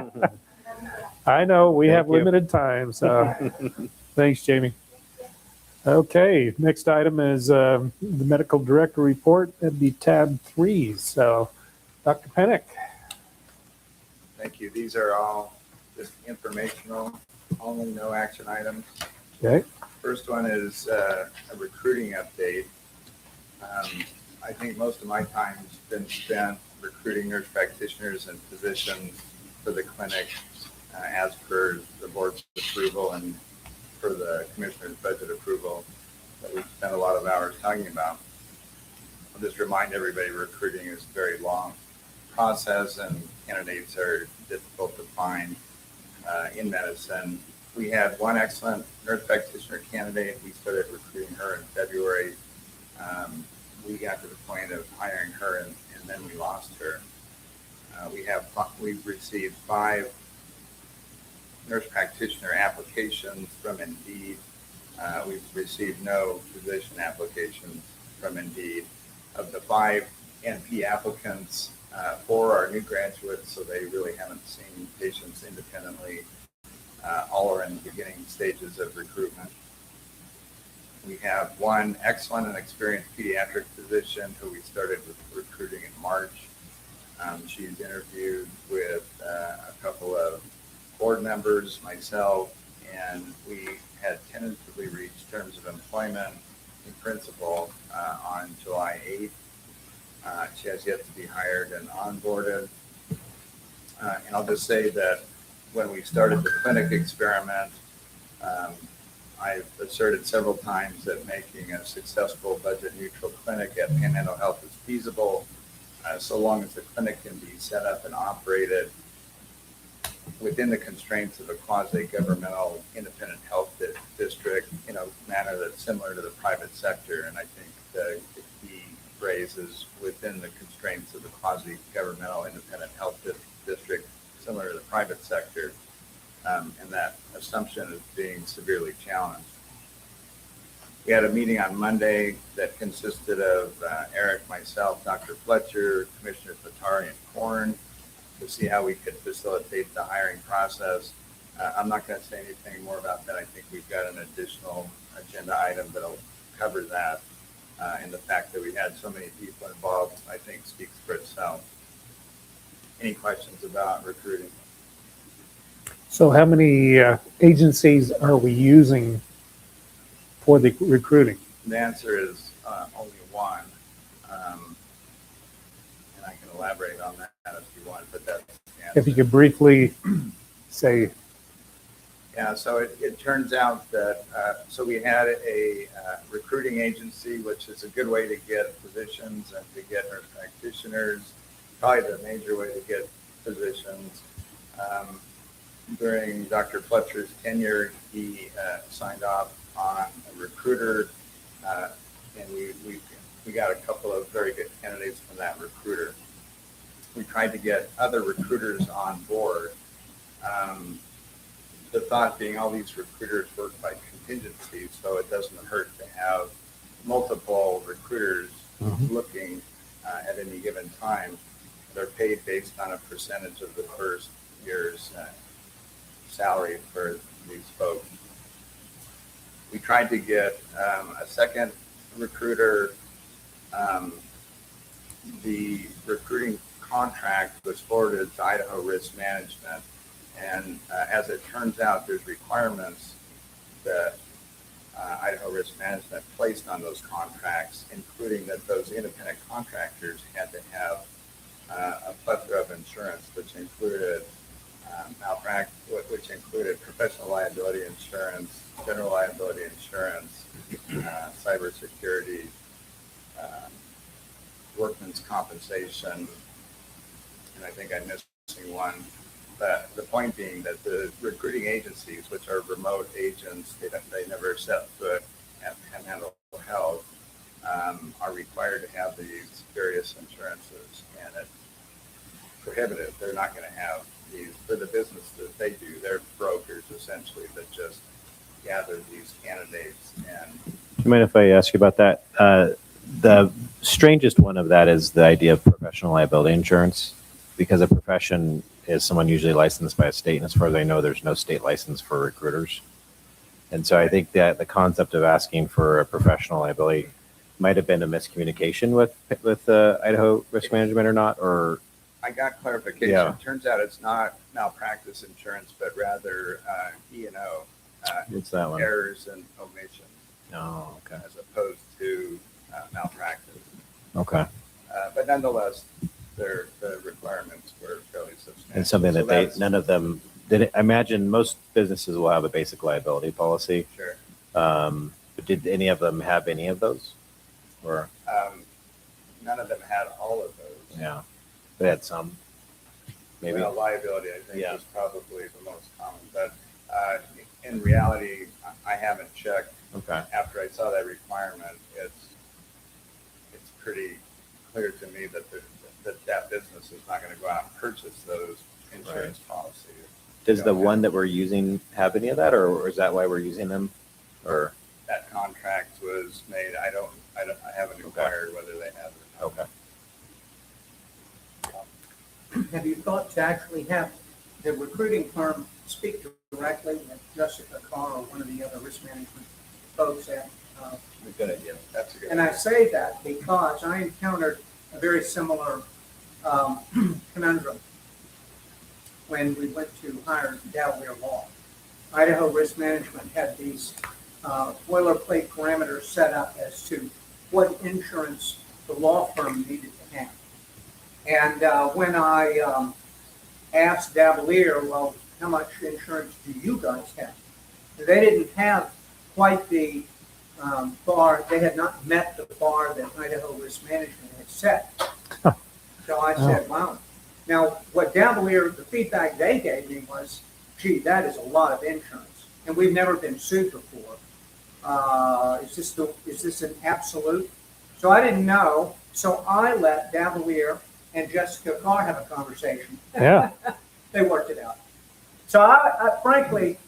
but I know we have you. limited time, so thanks, Jamie. Okay, next item is the medical director report. That'd be tab 3. So, Dr. Pennick. Thank you. These are all just informational, only, no action items. Okay. First one is a recruiting update. I think most of my time has been spent recruiting nurse practitioners and physicians for the clinic as per the board's approval and for the commissioner's budget approval that we've spent a lot of hours talking about. I'll just remind everybody, recruiting is a very long process and candidates are difficult to find in medicine. We had one excellent nurse practitioner candidate. We started recruiting her in February. We got to the point of hiring her and then we lost her. We've received 5 nurse practitioner applications from Indeed. We've received no physician applications from Indeed. Of the 5 NP applicants, 4 are new graduates, so they really haven't seen patients independently. All are in the beginning stages of recruitment. We have 1 excellent and experienced pediatric physician who we started recruiting in March. She's interviewed with a couple of board members, myself, and we had tentatively reached terms of employment in principle on July 8th. She has yet to be hired and onboarded. And I'll just say that when we started the clinic experiment, I've asserted several times that making a successful budget-neutral clinic at Panhandle Health is feasible, so long as the clinic can be set up and operated within the constraints of a quasi-governmental independent health district in a manner that's similar to the private sector. And I think the key phrase is within the constraints of the quasi-governmental independent health district, similar to the private sector. And that assumption is being severely challenged. We had a meeting on Monday that consisted of Eric, myself, Dr. Fletcher, Commissioner Fatari, and Korn to see how we could facilitate the hiring process. I'm not going to say anything more about that. I think we've got an additional agenda item that'll cover that. And the fact that we had so many people involved, I think, speaks for itself. Any questions about recruiting? So how many agencies are we using for the recruiting? The answer is only 1. And I can elaborate on that if you want, but that's the answer. If you could briefly say. Yeah, so it turns out that, so we had a recruiting agency, which is a good way to get physicians and to get nurse practitioners, probably the major way to get physicians. During Dr. Fletcher's tenure, he signed off on a recruiter, and we got a couple of very good candidates from that recruiter. We tried to get other recruiters on board. The thought being all these recruiters work by contingency, so it doesn't hurt to have multiple recruiters looking at any given time. They're paid based on a percentage of the first year's salary for these folks. We tried to get a second recruiter. The recruiting contract was forwarded to Idaho Risk Management, and as it turns out, there's requirements that Idaho Risk Management placed on those contracts, including that those independent contractors had to have a plethora of insurance, which included which included professional liability insurance, general liability insurance, cybersecurity, workman's compensation, and I think I'm missing one. But the point being that the recruiting agencies, which are remote agents, they never set foot at Panhandle Health, are required to have these various insurances, and it's prohibitive. They're not going to have these for the business that they do. They're brokers essentially that just gather these candidates. And do you mind if I ask you about that? The strangest one of that is the idea of professional liability insurance, because a profession is someone usually licensed by a state, and as far as I know, there's no state license for recruiters. And so I think that the concept of asking for a professional liability might have been a miscommunication with Idaho Risk Management or not, or I got clarification. Yeah. Turns out it's not malpractice insurance, but rather E&O. What's that one? Errors and omissions. Oh, okay. As opposed to malpractice. Okay. But nonetheless, the requirements were fairly substantial. And something that none of them did. I imagine most businesses will have a basic liability policy. Sure. But did any of them have any of those? Or none of them had all of those. yeah, they had some. Maybe. Well, liability, I think, Yeah. was probably the most common. But in reality, I haven't checked. Okay. After I saw that requirement, it's pretty clear to me that that business is not going to go out and purchase those insurance policies. Does the one that we're using have any of that, or is that why we're using them? Or That contract was made, I haven't inquired whether they have it. okay. Have you thought to actually have the recruiting firm speak directly with Jessica Carr or one of the other risk management folks at, Good idea. That's a good and I say that because I encountered a very similar conundrum when we went to hire Delaware Law. Idaho Risk Management had these boilerplate parameters set up as to what insurance the law firm needed to have. And when I asked Davalier, well, how much insurance do you guys have? They didn't have quite the bar. They had not met the bar that Idaho Risk Management had set. So I said, wow. Now, what Davalier, the feedback they gave me was, gee, that is a lot of insurance. And we've never been sued before. Is this an absolute? So I didn't know. So I let Davalier and Jessica Carr have a conversation. Yeah. They worked it out. So I frankly,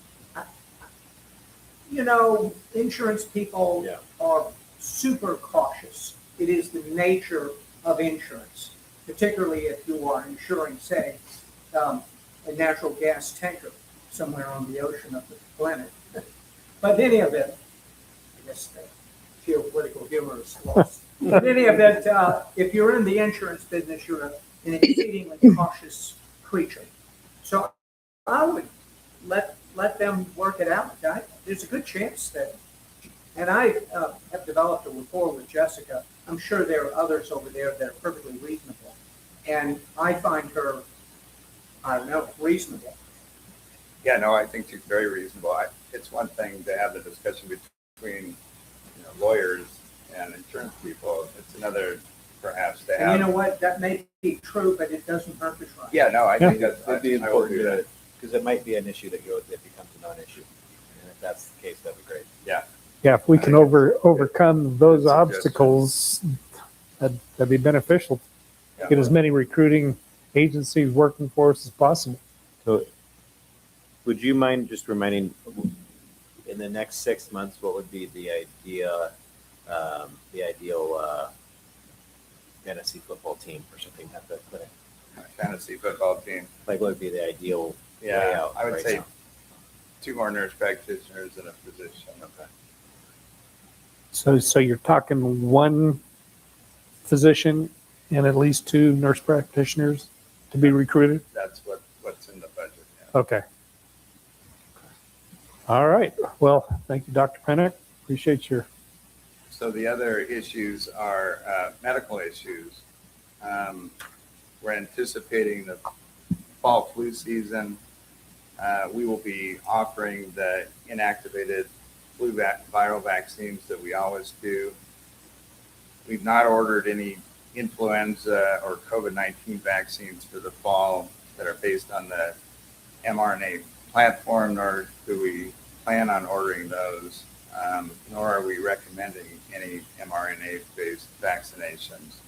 insurance people are super cautious. It is the nature of insurance, particularly if you are insuring, say, a natural gas tanker somewhere on the ocean of the planet. But in any event, I guess the geopolitical humor is lost. In any event, if you're in the insurance business, you're an exceedingly cautious creature. So I would let them work it out. There's a good chance that, and I have developed a rapport with Jessica. I'm sure there are others over there that are perfectly reasonable. And I find her, I don't know, reasonable. Yeah, no, I think she's very reasonable. It's one thing to have the discussion between lawyers and insurance people. It's another, perhaps, to have. And you know what? That may be true, but it doesn't hurt to try. Yeah, no, I think that's It'd be I will important do that. because it might be an issue that becomes a non-issue. And if that's the case, that'd be great. Yeah. Yeah, if we can overcome those Good obstacles, that'd be beneficial. Yeah. Get as many recruiting agencies working for us as possible. So would you mind just reminding, in the next 6 months, what would be the ideal fantasy football team or something at the clinic? Fantasy football team. Like, what would be the ideal Yeah, layout I would right say now? 2 more nurse practitioners and a physician. Okay. So you're talking one physician and at least 2 nurse practitioners to be recruited? That's what's in the budget. Yeah. Okay. All right. Well, thank you, Dr. Pennock. Appreciate your. So the other issues are medical issues. We're anticipating the fall flu season. We will be offering the inactivated flu viral vaccines that we always do. We've not ordered any influenza or COVID-19 vaccines for the fall that are based on the mRNA platform, nor do we plan on ordering those, nor are we recommending any mRNA-based vaccinations.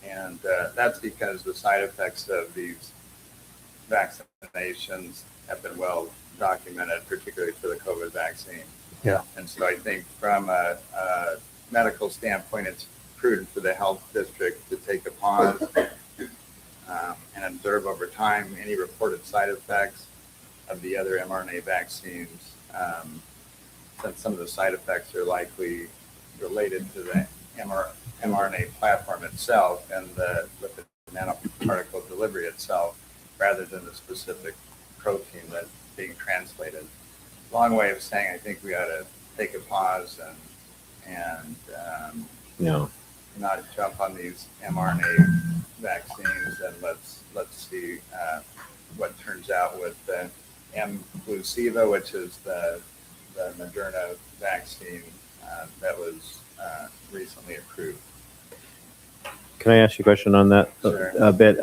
And that's because the side effects of these vaccinations have been well documented, particularly for the COVID vaccine. Yeah. And so I think from a medical standpoint, it's prudent for the health district to take a pause and observe over time any reported side effects of the other mRNA vaccines, since some of the side effects are likely related to the mRNA platform itself and the lipid nanoparticle delivery itself, rather than the specific protein that's being translated. Long way of saying, I think we ought to take a pause and not jump on these mRNA vaccines, and let's see what turns out with the Mflusiva, which is the Moderna vaccine that was recently approved. Can I ask you a question on that Sure. a bit?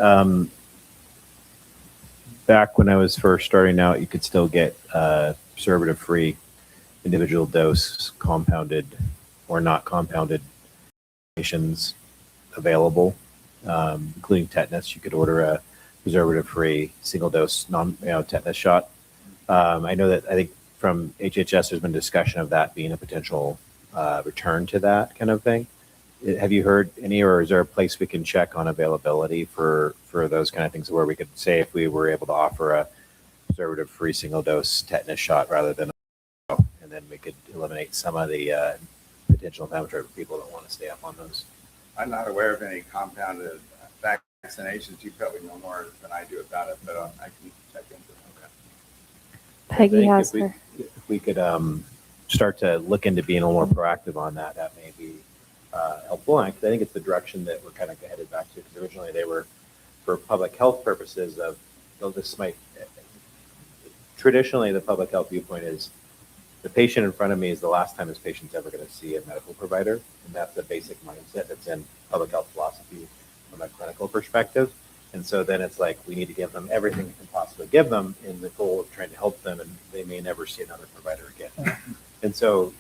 Back when I was first starting out, you could still get preservative-free individual dose compounded or not compounded vaccinations available, including tetanus. You could order a preservative-free, single-dose, tetanus shot. I know that I think from HHS, there's been discussion of that being a potential return to that kind of thing. Have you heard any, or is there a place we can check on availability for those kind of things where we could say if we were able to offer a preservative-free single-dose tetanus shot rather than, and then we could eliminate some of the potential inflammatory for people that want to stay up on those? I'm not aware of any compounded vaccinations. You probably know more than I do about it, but I can check into it. Okay. Peggy has if her. If we could start to look into being a little more proactive on that, that may be helpful. And I think it's the direction that we're kind of headed back to, because originally they were for public health purposes of, this might, traditionally the public health viewpoint is the patient in front of me is the last time this patient's ever going to see a medical provider. And that's the basic mindset that's in public health philosophy from a clinical perspective. And so then it's like, we need to give them everything we can possibly give them in the goal of trying to help them, and they may never see another provider again. And so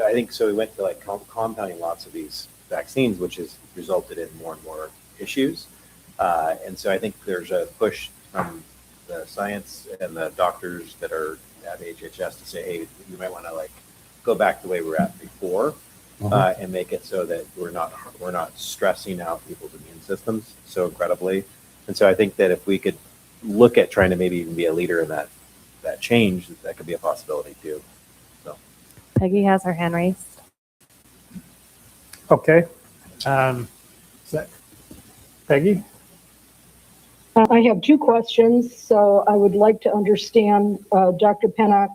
I think, so we went to like compounding lots of these vaccines, which has resulted in more and more issues. And so I think there's a push from the science and the doctors that are at HHS to say, hey, you might want to like go back to the way we were at before, and make it so that we're not stressing out people's immune systems so incredibly. And so I think that if we could look at trying to maybe even be a leader in that change, that could be a possibility too. So Peggy has her hand raised. Okay. Is that Peggy? I have two questions, so I would like to understand, Dr. Pennock.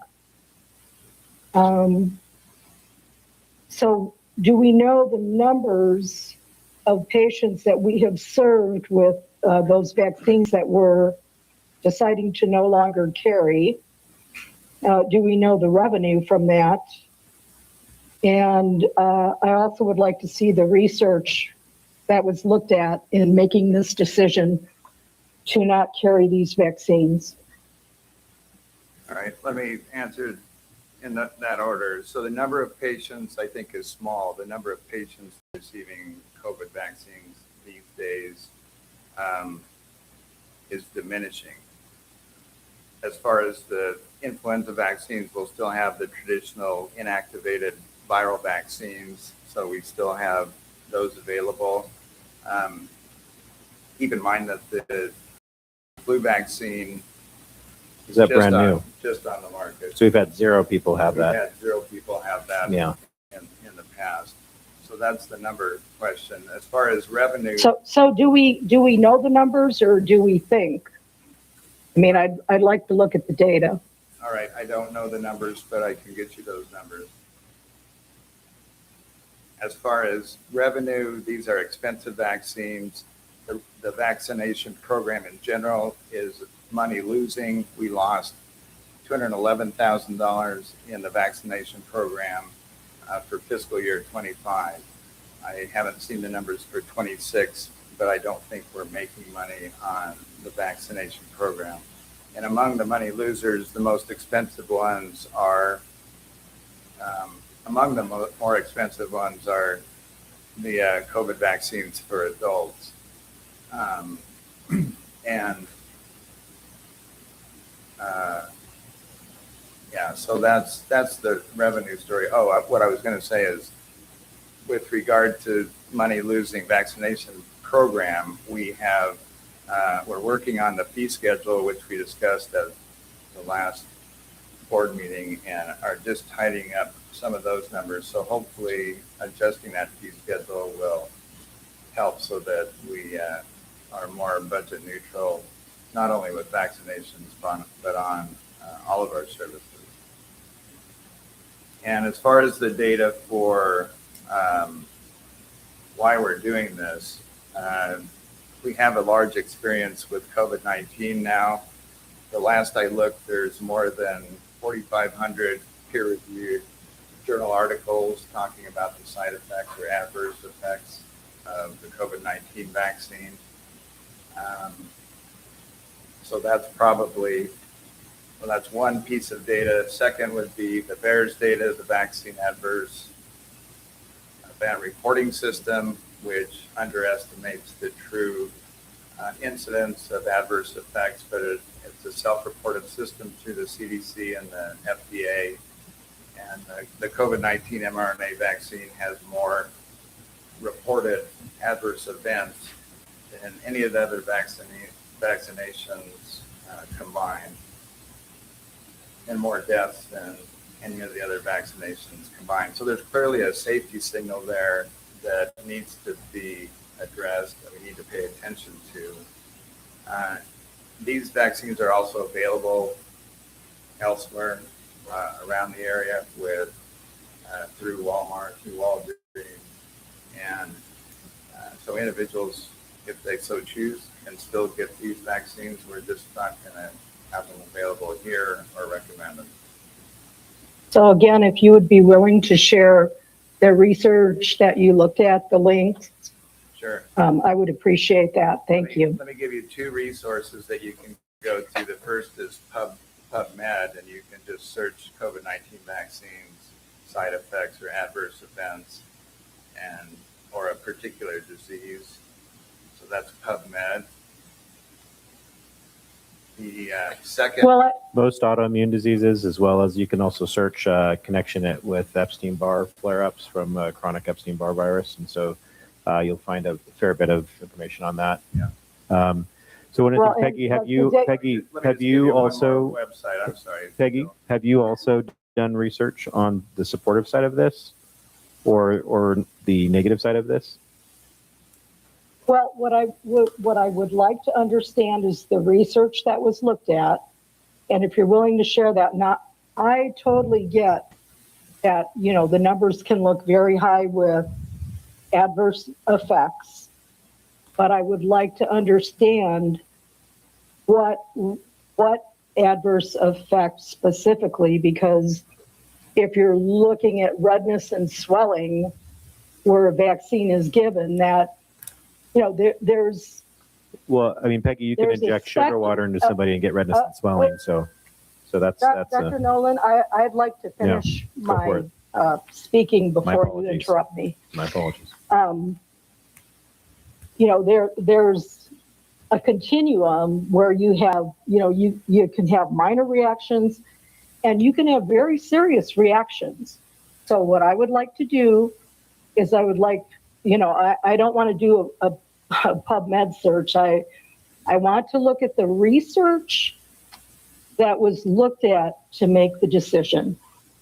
So do we know the numbers of patients that we have served with those vaccines that we're deciding to no longer carry? Do we know the revenue from that? And I also would like to see the research that was looked at in making this decision to not carry these vaccines. All right, let me answer in that order. So the number of patients, I think, is small. The number of patients receiving COVID vaccines these days is diminishing. As far as the influenza vaccines, we'll still have the traditional inactivated viral vaccines, so we still have those available. Keep in mind that the flu vaccine is that brand new? Just on the market. So we've had 0 people have that. We've had 0 people have that in the past. So that's the number question. As far as revenue. So do we know the numbers, or do we think? I mean, I'd like to look at the data. All right, I don't know the numbers, but I can get you those numbers. As far as revenue, these are expensive vaccines. The vaccination program in general is money losing. We lost $211,000 in the vaccination program for fiscal year 25. I haven't seen the numbers for 26, but I don't think we're making money on the vaccination program. And among the money losers, the most expensive ones are, among the more expensive ones are the COVID vaccines for adults. So that's the revenue story. Oh, what I was going to say is, with regard to money losing vaccination program, we have we're working on the fee schedule, which we discussed at the last board meeting, and are just tidying up some of those numbers. So hopefully adjusting that fee schedule will help so that we are more budget neutral, not only with vaccinations, but on all of our services. And as far as the data for why we're doing this, we have a large experience with COVID-19 now. The last I looked, there's more than 4,500 peer-reviewed journal articles talking about the side effects or adverse effects of the COVID-19 vaccine. So that's probably, well, that's one piece of data. Second would be the VAERS data, the Vaccine Adverse Event Reporting System, which underestimates the true incidents of adverse effects, but it's a self-reported system through the CDC and the FDA. And the COVID-19 mRNA vaccine has more reported adverse events than any of the other vaccinations combined, and more deaths than any of the other vaccinations combined. So there's clearly a safety signal there that needs to be addressed, that we need to pay attention to. These vaccines are also available elsewhere around the area with through Walmart, through Walgreens, and so individuals, if they so choose, can still get these vaccines. We're just not going to have them available here or recommend them. So again, if you would be willing to share the research that you looked at, the links, Sure. I would appreciate that. Thank you. Let me give you two resources that you can go to. The first is PubMed, and you can just search COVID-19 vaccines, side effects or adverse events, and or a particular disease. So that's PubMed. The second. Most autoimmune diseases, as well as you can also search connection it with Epstein-Barr flare-ups from chronic Epstein-Barr virus, and so you'll find a fair bit of information on that. Yeah. So one of the things, Peggy, have you also Website. I'm sorry, Peggy, have you also done research on the supportive side of this, or the negative side of this? Well, what I would like to understand is the research that was looked at, and if you're willing to share that. I totally get that, the numbers can look very high with adverse effects, but I would like to understand what adverse effects specifically, because if you're looking at redness and swelling where a vaccine is given, that there's. Well, I mean, Peggy, you can inject sugar water into somebody and get redness and swelling. So that's Dr. Nolan, I'd like to finish my speaking before you interrupt me. My apologies. There's a continuum where you have, you can have minor reactions and you can have very serious reactions. So what I would like to do is I don't want to do a PubMed search. I want to look at the research that was looked at to make the decision.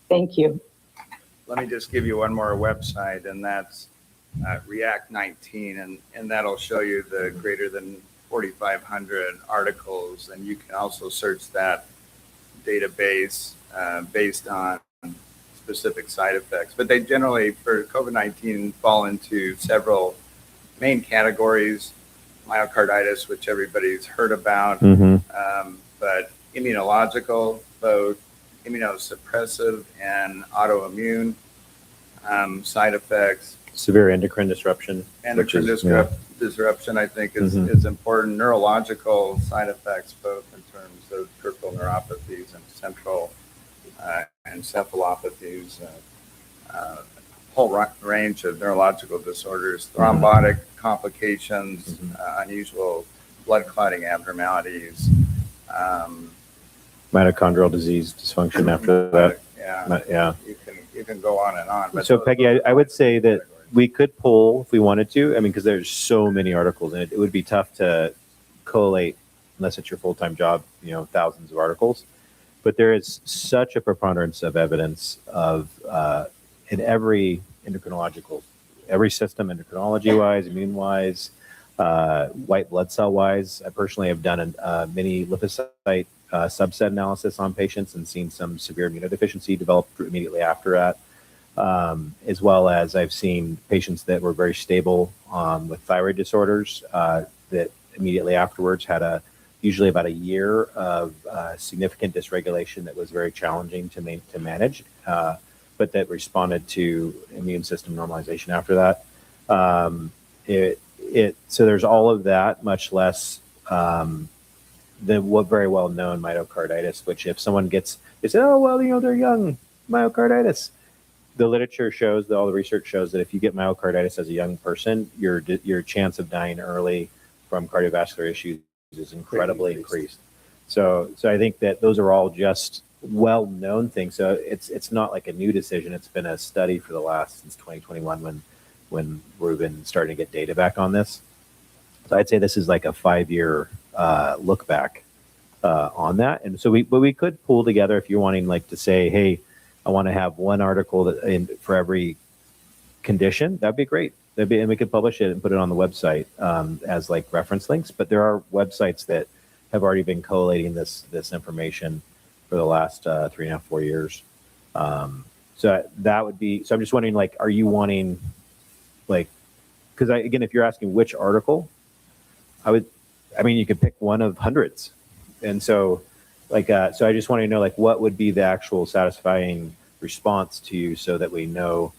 Thank you. Let me just give you one more website, and that's React 19, and that'll show you the greater than 4,500 articles, and you can also search that database based on specific side effects. But they generally, for COVID-19, fall into several main categories: myocarditis, which everybody's heard about, but immunological, both immunosuppressive and autoimmune side effects. Severe endocrine disruption. Disruption, I think, is important. Neurological side effects, both in terms of peripheral neuropathies and central encephalopathies, whole range of neurological disorders, thrombotic complications, unusual blood clotting abnormalities. Mitochondrial disease dysfunction after that. Yeah. You can go on and on. But so Peggy, I would say that we could pull if we wanted to. I mean, because there's so many articles and it would be tough to collate unless it's your full-time job, thousands of articles. But there is such a preponderance of evidence of in every endocrinological, every system, endocrinology-wise, immune-wise, white blood cell-wise. I personally have done a mini lymphocyte subset analysis on patients and seen some severe immunodeficiency develop immediately after that, as well as I've seen patients that were very stable with thyroid disorders that immediately afterwards had usually about a year of significant dysregulation that was very challenging to manage, but that responded to immune system normalization after that. So there's all of that, much less the very well known myocarditis, which if someone gets, they say, oh, well, they're young, myocarditis. The literature shows, all the research shows that if you get myocarditis as a young person, your chance of dying early from cardiovascular issues is incredibly increased. So I think that those are all just well-known things. So it's not like a new decision. It's been a study for the last since 2021 when we've been starting to get data back on this. So I'd say this is like a 5-year look back on that. And so we could pull together if you're wanting like to say, hey, I want to have one article for every condition. That'd be great. And we could publish it and put it on the website as like reference links. But there are websites that have already been collating this information for the last 3.5, 4 years. So that would be. So I'm just wondering, like, are you wanting, like, because again, if you're asking which article, I mean, you could pick one of hundreds, and so, like, so I just want to know, like, what would be the actual satisfying response to you, so that we know.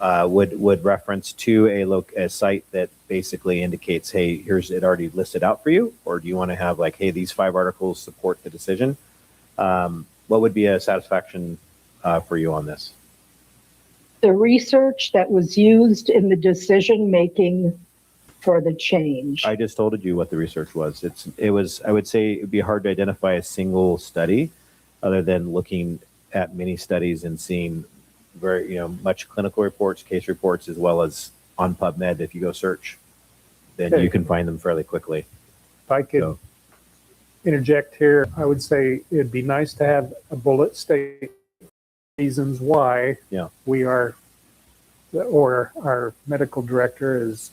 Would reference to a site that basically indicates, hey, here's it already listed out for you, or do you want to have like, hey, these 5 articles support the decision? What would be a satisfaction for you on this? The research that was used in the decision making for the change. I just told you what the research was. It was. I would say it'd be hard to identify a single study, other than looking at many studies and seeing very, much clinical reports, case reports, as well as on PubMed. If you go search, then you can find them fairly quickly. If I could interject here, I would say it'd be nice to have a bullet state reasons why we are, or our medical director is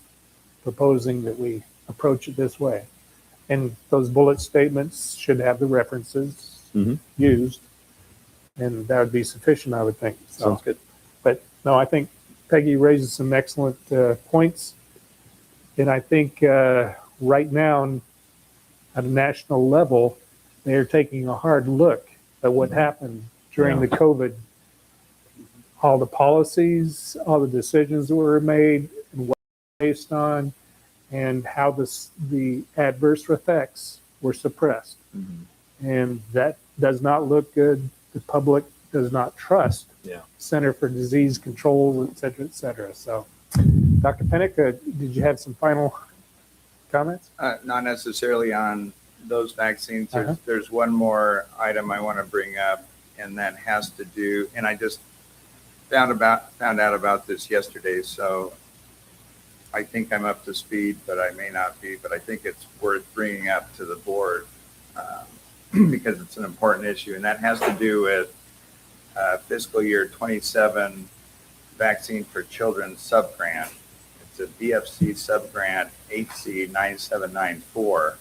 proposing that we approach it this way. And those bullet statements should have the references used. And that would be sufficient, I would think. So, sounds good. But no, I think Peggy raises some excellent points. And I think right now, at a national level, they're taking a hard look at what happened during the COVID. All the policies, all the decisions that were made, and what based on, and how the adverse effects were suppressed. And that does not look good. The public does not trust Center for Disease Control, et cetera, et cetera. So, Dr. Pennick, did you have some final comments? Not necessarily on those vaccines. There's one more item I want to bring up, and that has to do, and I just found out about this yesterday, so I think I'm up to speed, but I may not be, but I think it's worth bringing up to the board. Because it's an important issue, and that has to do with fiscal year 27 vaccine for children subgrant. It's a BFC subgrant HC 9794,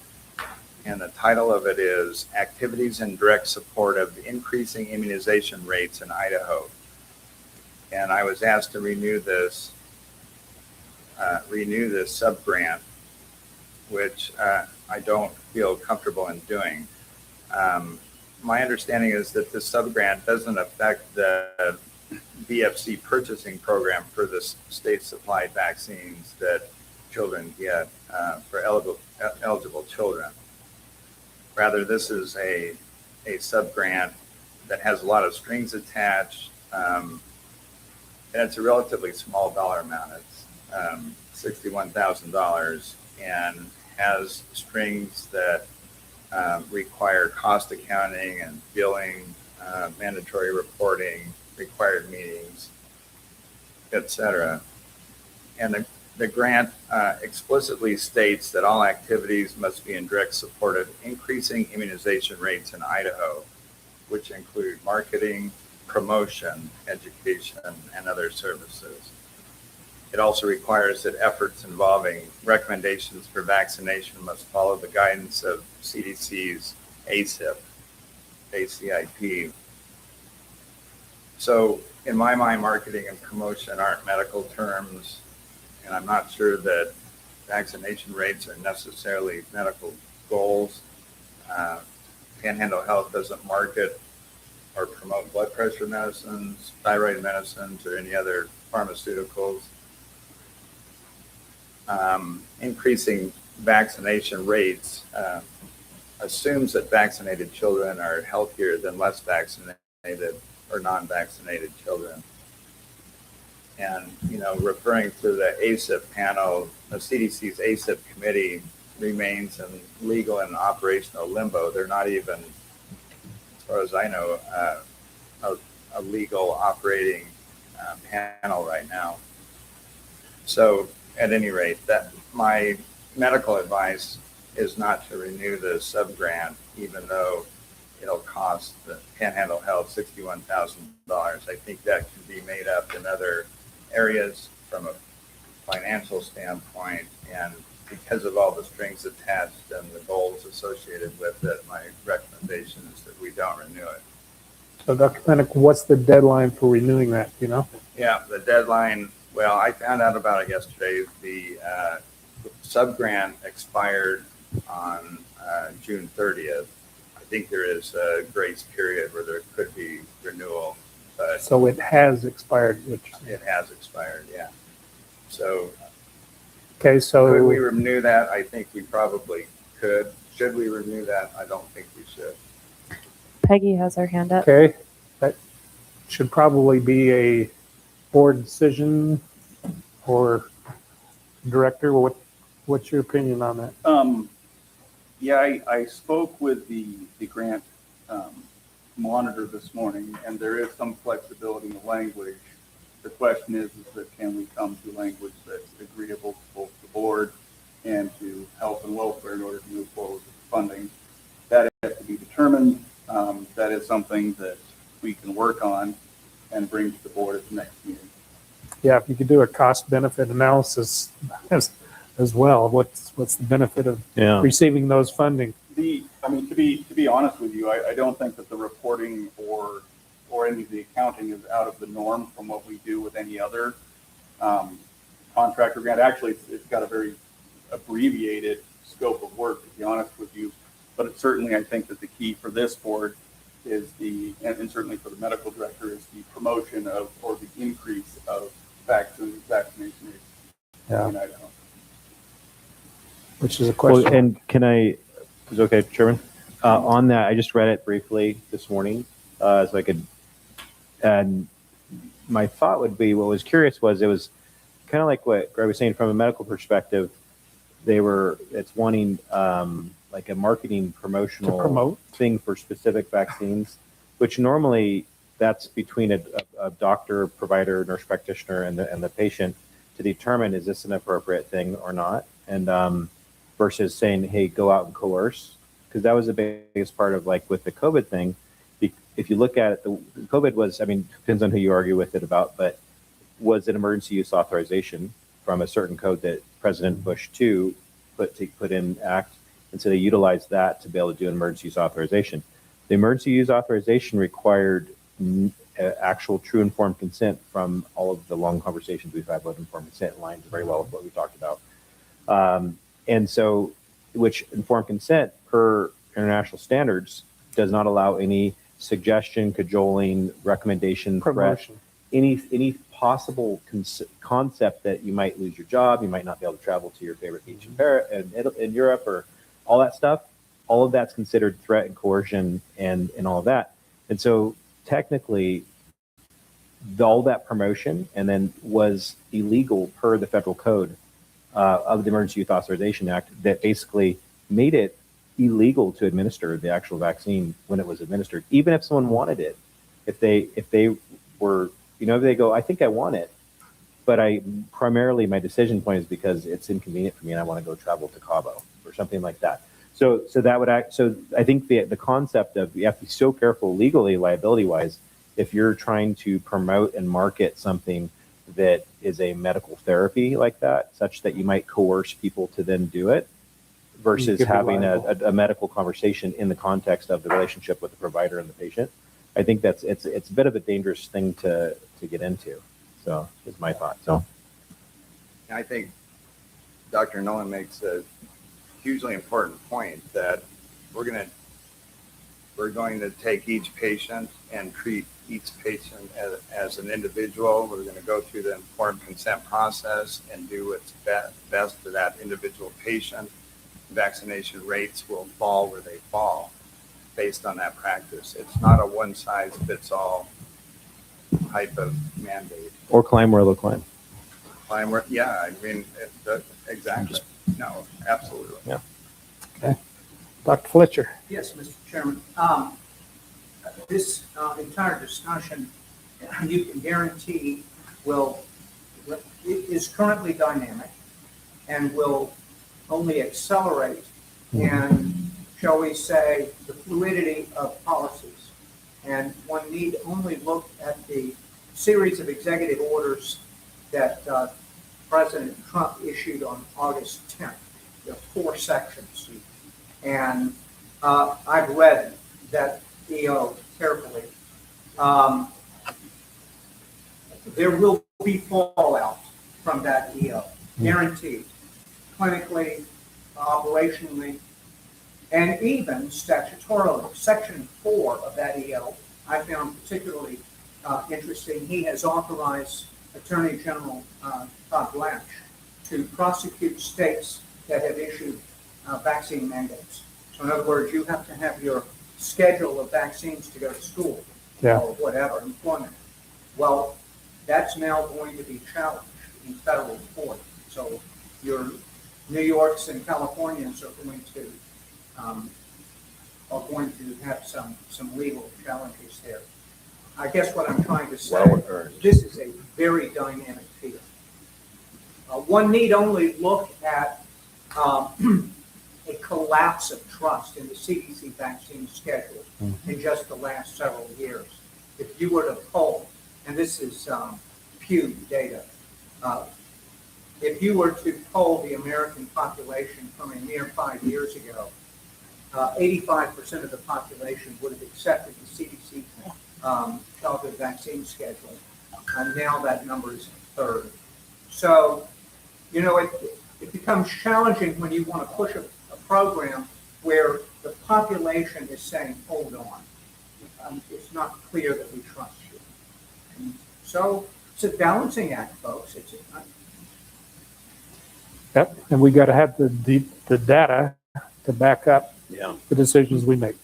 and the title of it is Activities in Direct Support of Increasing Immunization Rates in Idaho. And I was asked to renew this subgrant, which I don't feel comfortable in doing. My understanding is that this subgrant doesn't affect the BFC purchasing program for the state supplied vaccines that children get for eligible children. Rather, this is a subgrant that has a lot of strings attached, and it's a relatively small dollar amount. It's $61,000, and has strings that require cost accounting and billing, mandatory reporting, required meetings, etc. And the grant explicitly states that all activities must be in direct support of increasing immunization rates in Idaho, which include marketing, promotion, education, and other services. It also requires that efforts involving recommendations for vaccination must follow the guidance of CDC's ACIP. So in my mind, marketing and promotion aren't medical terms, and I'm not sure that vaccination rates are necessarily medical goals. Panhandle Health doesn't market or promote blood pressure medicines, thyroid medicines, or any other pharmaceuticals. Increasing vaccination rates assumes that vaccinated children are healthier than less vaccinated or non-vaccinated children. And, referring to the ACIP panel, the CDC's ACIP committee remains in legal and operational limbo. They're not even, as far as I know, a legal operating panel right now. So at any rate, that my medical advice is not to renew the sub-grant, even though it'll cost the Panhandle Health $61,000. I think that can be made up in other areas from a financial standpoint, and because of all the strings attached and the goals associated with it, my recommendation is that we don't renew it. So Dr. Penick, what's the deadline for renewing that, you know? Yeah, the deadline, well, I found out about it yesterday. The sub-grant expired on June 30th. I think there is a grace period where there could be renewal, but So it has expired, which, it has expired, yeah. So okay, so. could we renew that? I think we probably could. Should we renew that? I don't think we should. Peggy has her hand up. Okay, that should probably be a board decision, or director. What's your opinion on that? Yeah, I spoke with the grant monitor this morning, and there is some flexibility in the language. The question is that can we come to language that's agreeable to both the board and to health and welfare in order to move forward with the funding? That has to be determined. That is something that we can work on and bring to the board at the next meeting. Yeah, if you could do a cost benefit analysis as well, what's the benefit of receiving those funding? I mean, to be honest with you, I don't think that the reporting or any of the accounting is out of the norm from what we do with any other contractor grant. Actually, it's got a very abbreviated scope of work, to be honest with you. But it's certainly, I think that the key for this board is and certainly for the medical director, is the promotion of, or the increase of vaccination rates in Idaho. Which is a question. Well, and is it okay, Chairman? On that, I just read it briefly this morning, so I could, and my thought would be, what was curious was, it was kind of like what Greg was saying from a medical perspective. It's wanting like a marketing promotional thing for specific vaccines, which normally that's between a doctor, provider, nurse practitioner, and the patient to determine, is this an appropriate thing or not, and versus saying, hey, go out and coerce, because that was the biggest part of, like, with the COVID thing. If you look at it, the COVID was, I mean, depends on who you argue with it about, but was an emergency use authorization from a certain code that President Bush II put in act, and so they utilized that to be able to do an emergency use authorization. The emergency use authorization required actual true informed consent from all of the long conversations we've had with informed consent, lines very well with what we talked about. And so, which informed consent per international standards does not allow any suggestion, cajoling, recommendation, threat, any possible concept that you might lose your job, you might not be able to travel to your favorite beach in Europe, or all that stuff. All of that's considered threat and coercion and all of that. And so technically, all that promotion and then was illegal per the federal code of the Emergency Use Authorization Act, that basically made it illegal to administer the actual vaccine when it was administered, even if someone wanted it. If they were, they go, I think I want it, but primarily my decision point is because it's inconvenient for me and I want to go travel to Cabo or something like that. So that would so I think the concept of, you have to be so careful legally, liability wise, if you're trying to promote and market something that is a medical therapy like that, such that you might coerce people to then do it, versus having a medical conversation in the context of the relationship with the provider and the patient. I think it's a bit of a dangerous thing to get into. So is my thought. So I think Dr. Nolan makes a hugely important point, that we're going to take each patient and treat each patient as an individual. We're going to go through the informed consent process and do what's best for that individual patient. Vaccination rates will fall where they fall based on that practice. It's not a one-size-fits-all type of mandate. Or climb where they'll climb. Climb where, yeah, I mean, exactly. No, absolutely. Dr. Fletcher. Yes, Mr. Chairman. This entire discussion, you can guarantee is currently dynamic and will only accelerate in, shall we say, the fluidity of policies. And one need only look at the series of executive orders that President Trump issued on August 10th. There are 4 sections. And I've read that EO carefully. There will be fallout from that EO, guaranteed, clinically, operationally, and even statutorily. Section 4 of that EO I found particularly interesting. He has authorized Attorney General Todd Blanche to prosecute states that have issued vaccine mandates. So in other words, you have to have your schedule of vaccines to go to school or whatever, employment. Well, that's now going to be challenged in federal court. So your New Yorks and Californians are going to have some legal challenges there. I guess what I'm trying to say, this is a very dynamic field. One need only look at a collapse of trust in the CDC vaccine schedule in just the last several years. If you were to poll, and this is Pew data, if you were to poll the American population from a mere 5 years ago, 85% of the population would have accepted the CDC childhood vaccine schedule, and now that number is a third. So, you know, it becomes challenging when you want to push a program where the population is saying, hold on, it's not clear that we trust you. And so it's a balancing act, folks. Yep, and we got to have the data to back up the decisions we make.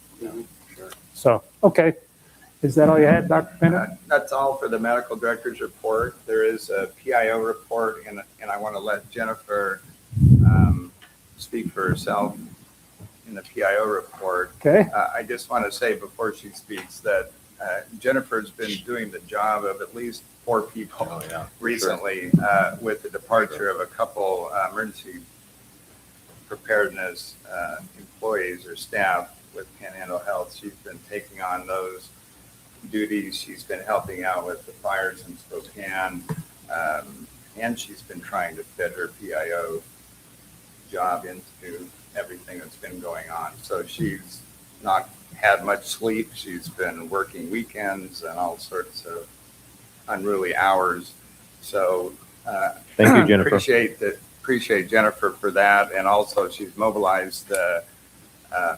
So, okay. Is that all you had, Dr. Pennant? That's all for the medical director's report. There is a PIO report, and I want to let Jennifer speak for herself in the PIO report. Okay. I just want to say before she speaks that Jennifer's been doing the job of at least 4 people recently with the departure of a couple emergency preparedness employees or staff with Panhandle Health. She's been taking on those duties. She's been helping out with the fires in Spokane, and she's been trying to fit her PIO job into everything that's been going on. So she's not had much sleep. She's been working weekends and all sorts of unruly hours. So thank you, Jennifer. Appreciate Jennifer for that. And also she's mobilized the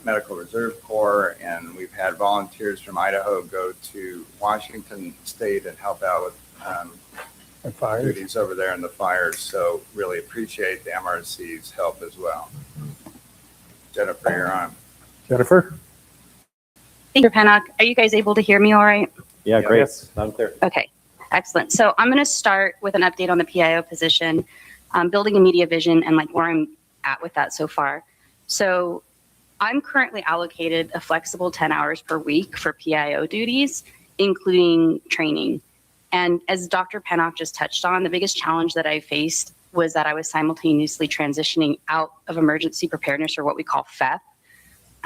Medical Reserve Corps, and we've had volunteers from Idaho go to Washington State and help out with duties over there in the fires. So really appreciate the MRC's help as well. Jennifer, you're on. Jennifer? Thank you, Pennock. Are you guys able to hear me all right? Yeah, great. Yes. Loud and clear. Okay, excellent. So I'm going to start with an update on the PIO position, building a media vision, and like where I'm at with that so far. So I'm currently allocated a flexible 10 hours per week for PIO duties, including training. And as Dr. Pennock just touched on, the biggest challenge that I faced was that I was simultaneously transitioning out of emergency preparedness, or what we call FEP,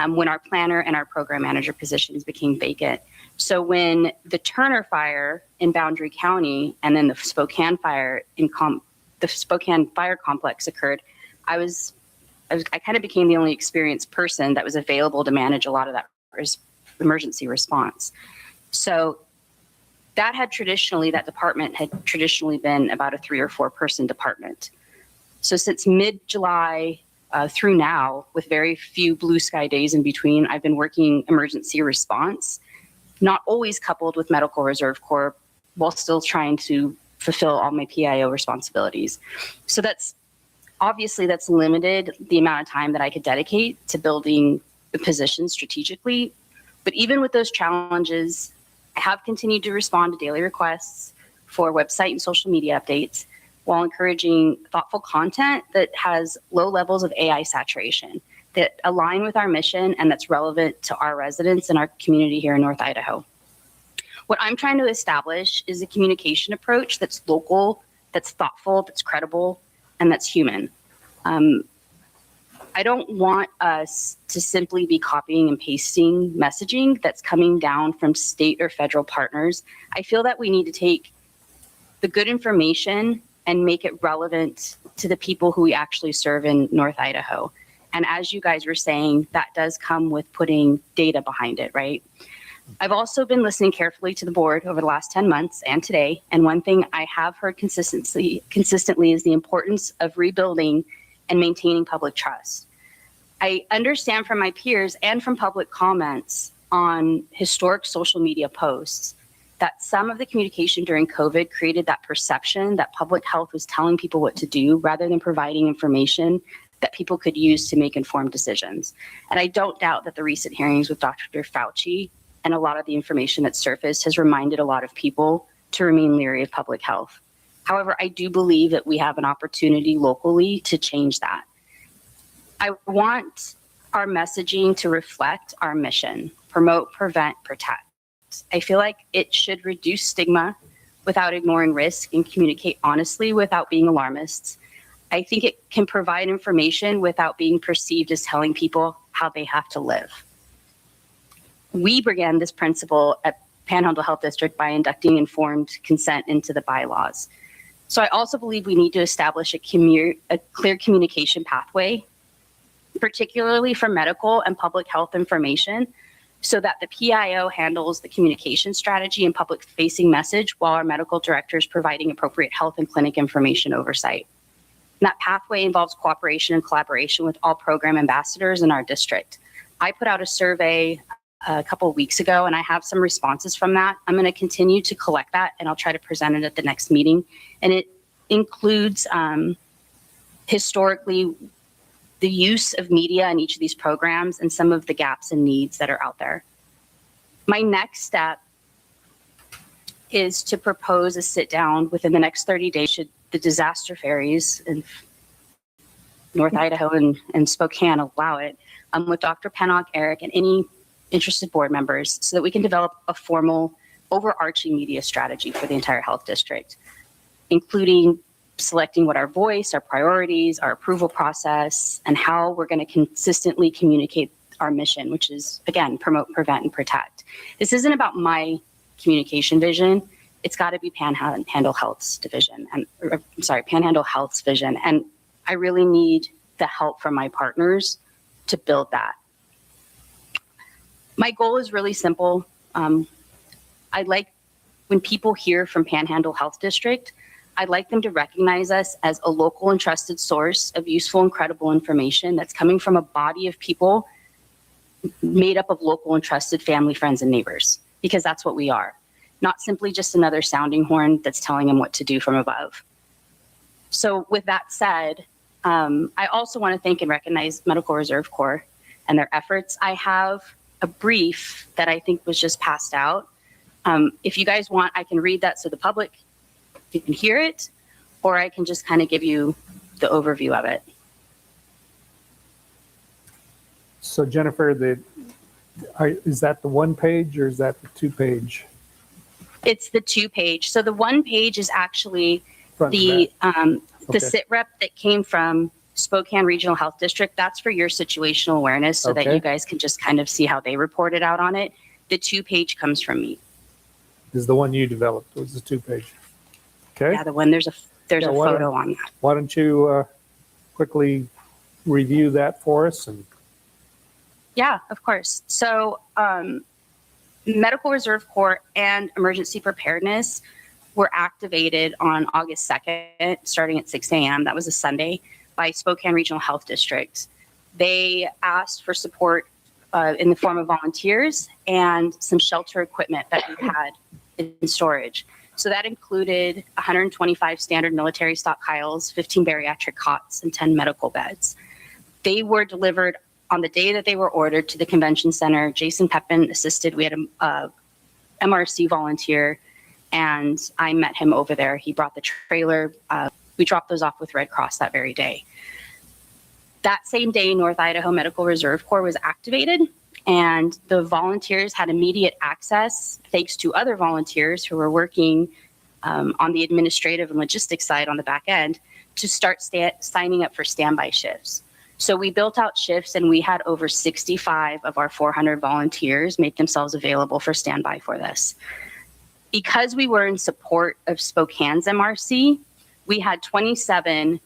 when our planner and our program manager positions became vacant. So when the Turner fire in Boundary County and then the Spokane fire in the Spokane fire complex occurred, I kind of became the only experienced person that was available to manage a lot of that emergency response. So that department had traditionally been about a 3 or 4 person department. So since mid-July through now, with very few blue sky days in between, I've been working emergency response, not always coupled with Medical Reserve Corps, while still trying to fulfill all my PIO responsibilities. So that's limited the amount of time that I could dedicate to building the position strategically. But even with those challenges, I have continued to respond to daily requests for website and social media updates. while encouraging thoughtful content that has low levels of AI saturation, that align with our mission and that's relevant to our residents and our community here in North Idaho. What I'm trying to establish is a communication approach that's local, that's thoughtful, that's credible, and that's human. I don't want us to simply be copying and pasting messaging that's coming down from state or federal partners. I feel that we need to take the good information and make it relevant to the people who we actually serve in North Idaho. And as you guys were saying, that does come with putting data behind it, right? I've also been listening carefully to the board over the last 10 months and today. And one thing I have heard consistently is the importance of rebuilding and maintaining public trust. I understand from my peers and from public comments on historic social media posts that some of the communication during COVID created that perception that public health was telling people what to do rather than providing information that people could use to make informed decisions. And I don't doubt that the recent hearings with Dr. Fauci and a lot of the information that surfaced has reminded a lot of people to remain leery of public health. However, I do believe that we have an opportunity locally to change that. I want our messaging to reflect our mission: promote, prevent, protect. I feel like it should reduce stigma without ignoring risk and communicate honestly without being alarmists. I think it can provide information without being perceived as telling people how they have to live. We began this principle at Panhandle Health District by inducting informed consent into the bylaws. So I also believe we need to establish a clear communication pathway, particularly for medical and public health information, so that the PIO handles the communication strategy and public-facing message while our medical director is providing appropriate health and clinic information oversight. And that pathway involves cooperation and collaboration with all program ambassadors in our district. I put out a survey a couple of weeks ago, and I have some responses from that. I'm going to continue to collect that, and I'll try to present it at the next meeting. And it includes historically the use of media in each of these programs and some of the gaps and needs that are out there. My next step is to propose a sit down within the next 30 days should the disaster ferries in North Idaho and Spokane allow it, with Dr. Pennock, Eric, and any interested board members so that we can develop a formal overarching media strategy for the entire health district, including selecting what our voice, our priorities, our approval process, and how we're going to consistently communicate our mission, which is, again, promote, prevent, and protect. This isn't about my communication vision. It's got to be Panhandle Health's division, Panhandle Health's vision. And I really need the help from my partners to build that. My goal is really simple. I'd like, when people hear from Panhandle Health District, I'd like them to recognize us as a local and trusted source of useful and credible information that's coming from a body of people made up of local and trusted family, friends, and neighbors, because that's what we are. Not simply just another sounding horn that's telling them what to do from above. So with that said, I also want to thank and recognize Medical Reserve Corps and their efforts. I have a brief that I think was just passed out. If you guys want, I can read that so the public you can hear it, or I can just kind of give you the overview of it. So Jennifer, is that the 1 page or is that the 2 page? It's the 2 page. So the 1 page is actually the sit rep that came from Spokane Regional Health District. That's for your situational awareness so that you guys can just kind of see how they reported out on it. The 2 page comes from me. Is the one you developed was the 2 page? Okay. Yeah, the one there's a photo on that. Why don't you quickly review that for us? And yeah, of course. So Medical Reserve Corps and Emergency Preparedness were activated on August 2nd, starting at 6 a.m. That was a Sunday, by Spokane Regional Health District. They asked for support in the form of volunteers and some shelter equipment that we had in storage. So that included 125 standard military stockpiles, 15 bariatric cots, and 10 medical beds. They were delivered on the day that they were ordered to the convention center. Jason Pepin assisted. We had a MRC volunteer, and I met him over there. He brought the trailer, we dropped those off with Red Cross that very day. That same day, North Idaho Medical Reserve Corps was activated, and the volunteers had immediate access, thanks to other volunteers who were working on the administrative and logistics side on the back end, to start signing up for standby shifts. So we built out shifts, and we had over 65 of our 400 volunteers make themselves available for standby for this. Because we were in support of Spokane's MRC, we had 27,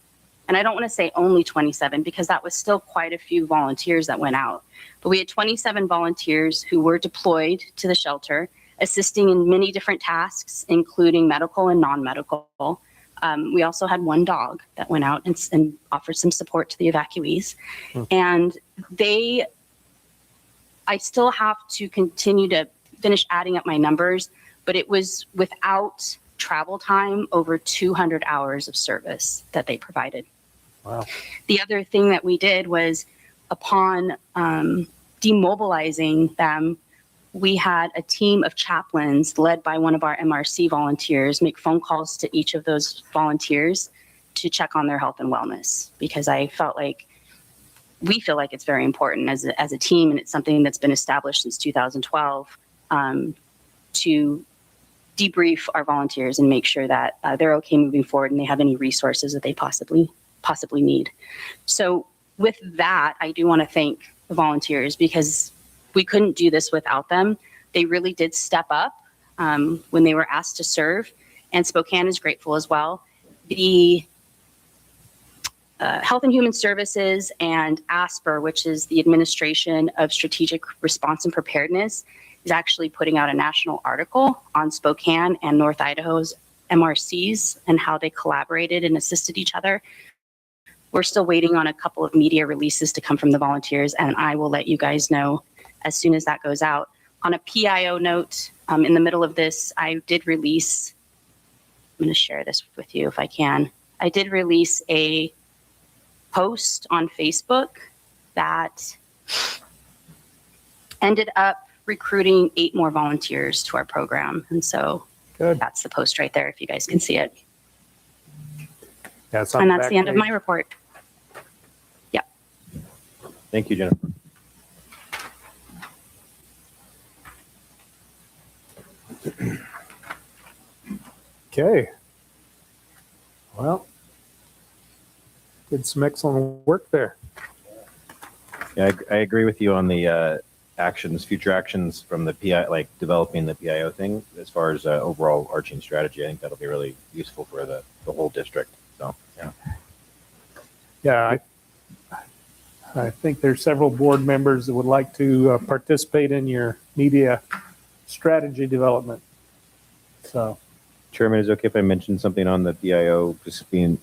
and I don't want to say only 27 because that was still quite a few volunteers that went out, but we had 27 volunteers who were deployed to the shelter, assisting in many different tasks, including medical and non-medical. We also had one dog that went out and offered some support to the evacuees. And I still have to continue to finish adding up my numbers, but it was without travel time over 200 hours of service that they provided. Wow. The other thing that we did was, upon demobilizing them, we had a team of chaplains led by one of our MRC volunteers make phone calls to each of those volunteers to check on their health and wellness, because I felt like we feel like it's very important as a team, and it's something that's been established since 2012 to debrief our volunteers and make sure that they're okay moving forward and they have any resources that they possibly need. So with that, I do want to thank the volunteers, because we couldn't do this without them. They really did step up when they were asked to serve, and Spokane is grateful as well. The Health and Human Services and ASPR, which is the Administration of Strategic Response and Preparedness, is actually putting out a national article on Spokane and North Idaho's MRCs and how they collaborated and assisted each other. We're still waiting on a couple of media releases to come from the volunteers, and I will let you guys know as soon as that goes out. On a PIO note, in the middle of this, I did release, I'm going to share this with you if I can. I did release a post on Facebook that ended up recruiting 8 more volunteers to our program. And so that's the post right there, if you guys can see it. Yeah, and that's the end of my report. Yeah. Thank you, Jennifer. Okay. Well, did some excellent work there. Yeah, I agree with you on the future actions from the PI, like developing the PIO thing. As far as overall arching strategy, I think that'll be really useful for the whole district. So, yeah. Yeah, I think there's several board members that would like to participate in your media strategy development. So, Chairman, is it okay if I mention something on the PIO, just being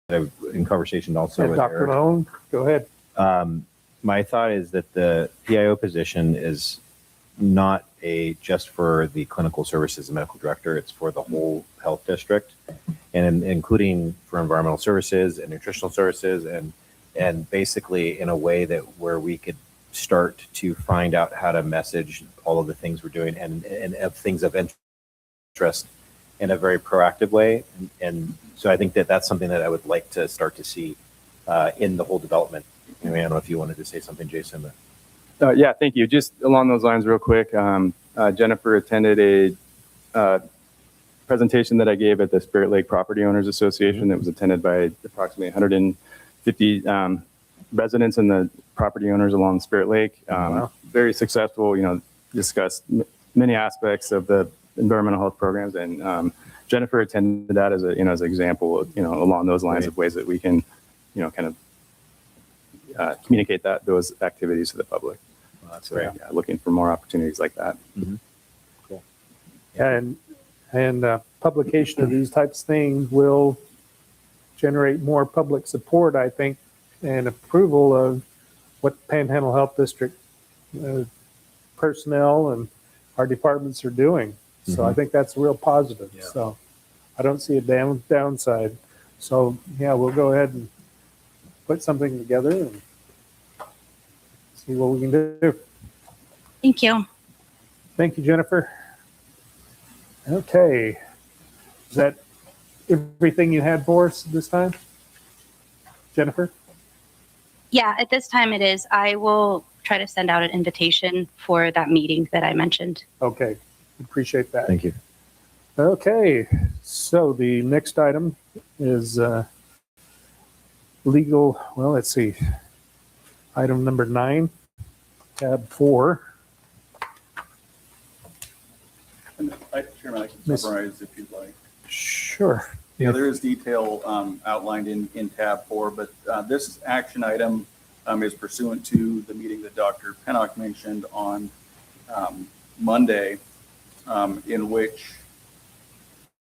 in conversation also with Dr. Eric? Malone, go ahead. My thought is that the PIO position is not just for the clinical services and medical director. It's for the whole health district, and including for environmental services and nutritional services, and basically in a way that where we could start to find out how to message all of the things we're doing and of things of interest in a very proactive way. And so I think that that's something that I would like to start to see in the whole development. I don't know if you wanted to say something, Jason. But. Yeah, thank you. Just along those lines real quick, Jennifer attended a presentation that I gave at the Spirit Lake Property Owners Association that was attended by approximately 150 residents and the property owners along Spirit Lake. Wow. Very successful, discussed many aspects of the environmental health programs. And Jennifer attended that as an example of, along those lines of ways that we can, kind of communicate those activities to the public. Well, that's great. Yeah, looking for more opportunities like that. Mm-hmm. Cool. And publication of these types of things will generate more public support, I think, and approval of what Panhandle Health District personnel and our departments are doing. So I think that's real positive. Yeah. So I don't see a downside. So yeah, we'll go ahead and put something together and see what we can do. Thank you. Thank you, Jennifer. Okay. Is that everything you had for us this time? Jennifer? Yeah, at this time it is. I will try to send out an invitation for that meeting that I mentioned. Okay, appreciate that. Thank you. Okay, so the next item is legal, well, let's see. Item number 9, tab 4. Chairman, I can Miss- summarize if you'd like. Sure. Yeah, there is detail outlined in tab 4, but this action item is pursuant to the meeting that Dr. Pennock mentioned on Monday, in which,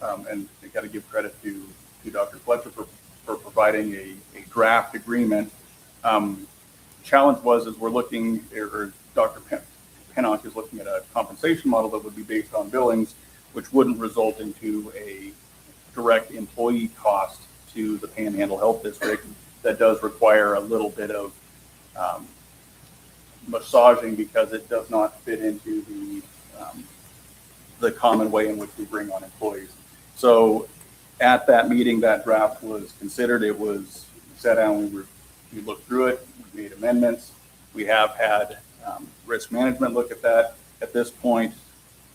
and I got to give credit to Dr. Fletcher for providing a draft agreement. Challenge was, as we're looking, or Dr. Pennock is looking at a compensation model that would be based on billings, which wouldn't result into a direct employee cost to the Panhandle Health District. That does require a little bit of massaging because it does not fit into the common way in which we bring on employees. So at that meeting, that draft was considered. It was sat down. We looked through it. We made amendments. We have had risk management look at that. At this point,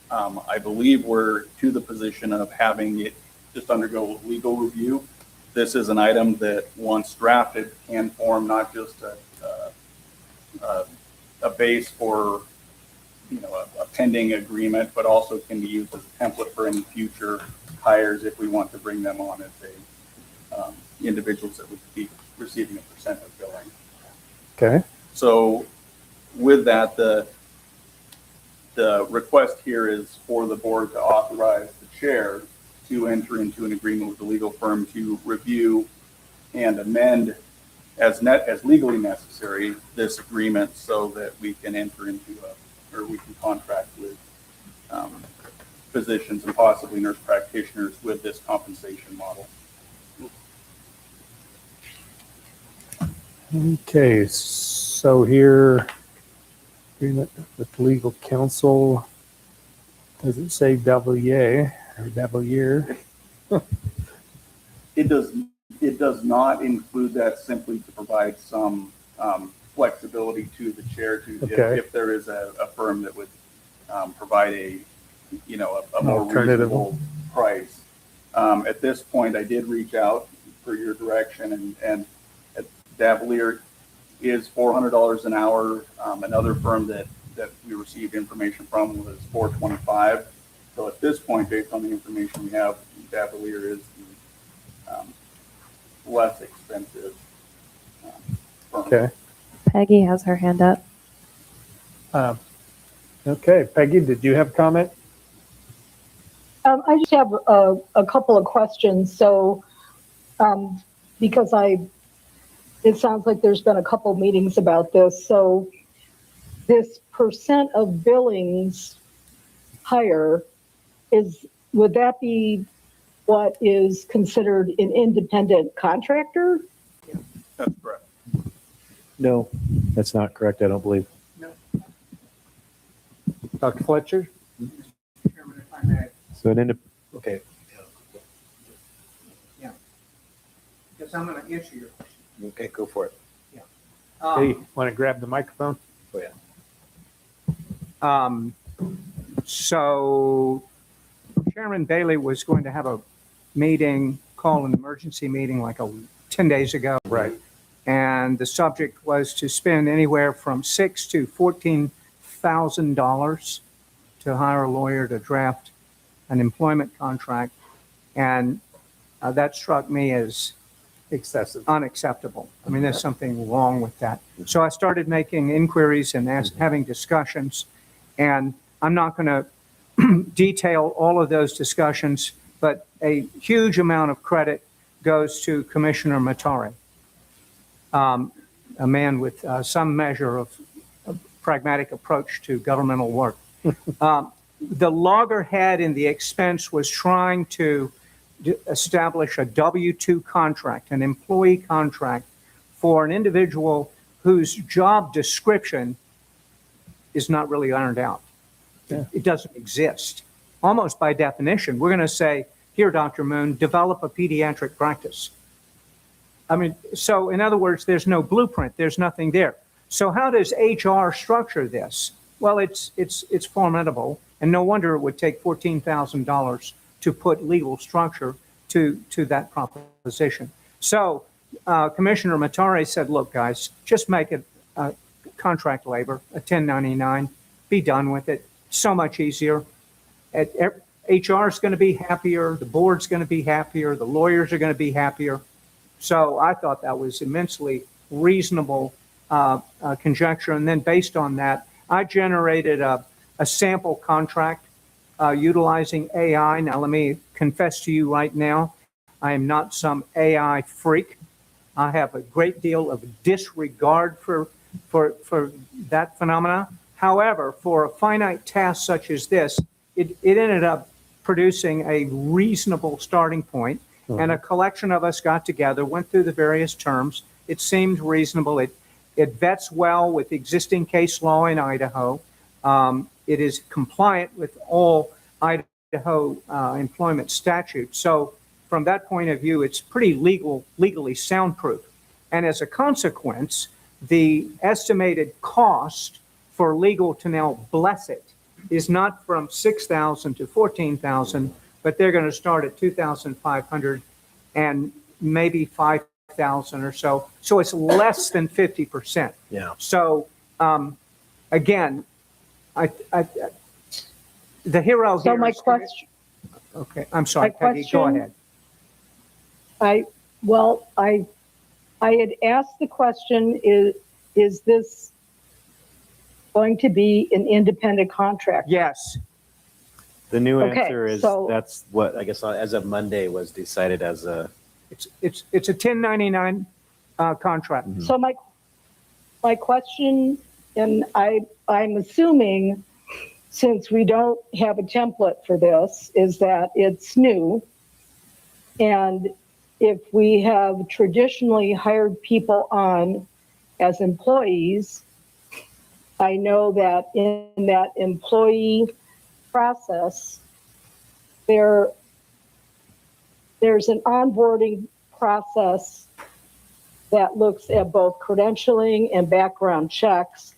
I believe we're to the position of having it just undergo legal review. This is an item that, once drafted, can form not just a base for a pending agreement, but also can be used as a template for any future hires if we want to bring them on as individuals that would be receiving a percent of billing. Okay. So with that, the request here is for the board to authorize the chair to enter into an agreement with the legal firm to review and amend as legally necessary this agreement so that we can enter into we can contract with physicians and possibly nurse practitioners with this compensation model. Okay, so here, agreement with legal counsel, does it say Davalier or Davalier? It does not include that, simply to provide some flexibility to the chair to if there is a firm that would provide a more reasonable price. At this point, I did reach out for your direction, and Davalier is $400 an hour. Another firm that we received information from was $425. So at this point, based on the information we have, Davalier is the less expensive firm. Okay. Peggy has her hand up. Okay, Peggy, did you have a comment? I just have a couple of questions. So, because it sounds like there's been a couple meetings about this. So this percent of billings higher would that be what is considered an independent contractor? That's correct. No, that's not correct. I don't believe. No, Dr. Fletcher? Chairman, if I may. So okay. Yeah. Because I'm going to answer your question. Okay, go for it. Yeah. Hey, want to grab the microphone? Oh yeah. So Chairman Bailey was going to have a meeting, call an emergency meeting like 10 days ago. Right. And the subject was to spend anywhere from $6,000 to $14,000 to hire a lawyer to draft an employment contract. And that struck me as Excessive. unacceptable. I mean, there's something wrong with that. So I started making inquiries and having discussions. And I'm not going to detail all of those discussions, but a huge amount of credit goes to Commissioner Matari, a man with some measure of pragmatic approach to governmental work. The loggerhead in the expense was trying to establish a W-2 contract, an employee contract for an individual whose job description is not really ironed out. Yeah. It doesn't exist. Almost by definition, we're going to say here, Dr. Moon, develop a pediatric practice. I mean, so in other words, there's no blueprint, there's nothing there. So how does HR structure this? Well, it's formidable, and no wonder it would take $14,000 to put legal structure to that proposition. So Commissioner Matare said, look, guys, just make it contract labor, a 1099, be done with it. So much easier. HR is going to be happier, the board's going to be happier, the lawyers are going to be happier. So I thought that was immensely reasonable conjecture. And then based on that, I generated a sample contract utilizing AI. Now, let me confess to you right now, I am not some AI freak. I have a great deal of disregard for that phenomena. However, for a finite task such as this, it ended up producing a reasonable starting point, and a collection of us got together, went through the various terms. It seemed reasonable. It vets well with existing case law in Idaho. It is compliant with all Idaho employment statutes. So from that point of view, it's pretty legally soundproof. And as a consequence, the estimated cost for legal to now bless it is not from $6,000 to $14,000, but they're going to start at $2,500 and maybe $5,000 or so. So it's less than 50%. Yeah. So again, the hero So here. my is- question, Okay, I'm sorry, my Peggy, go question- ahead. I had asked the question, is this going to be an independent contractor? Yes. The new Okay, answer is so- that's what I guess as of Monday was decided as a. It's a 1099 contract. Mhm. So my question, and I'm assuming since we don't have a template for this, is that it's new. And if we have traditionally hired people on as employees, I know that in that employee process, there's an onboarding process that looks at both credentialing and background checks.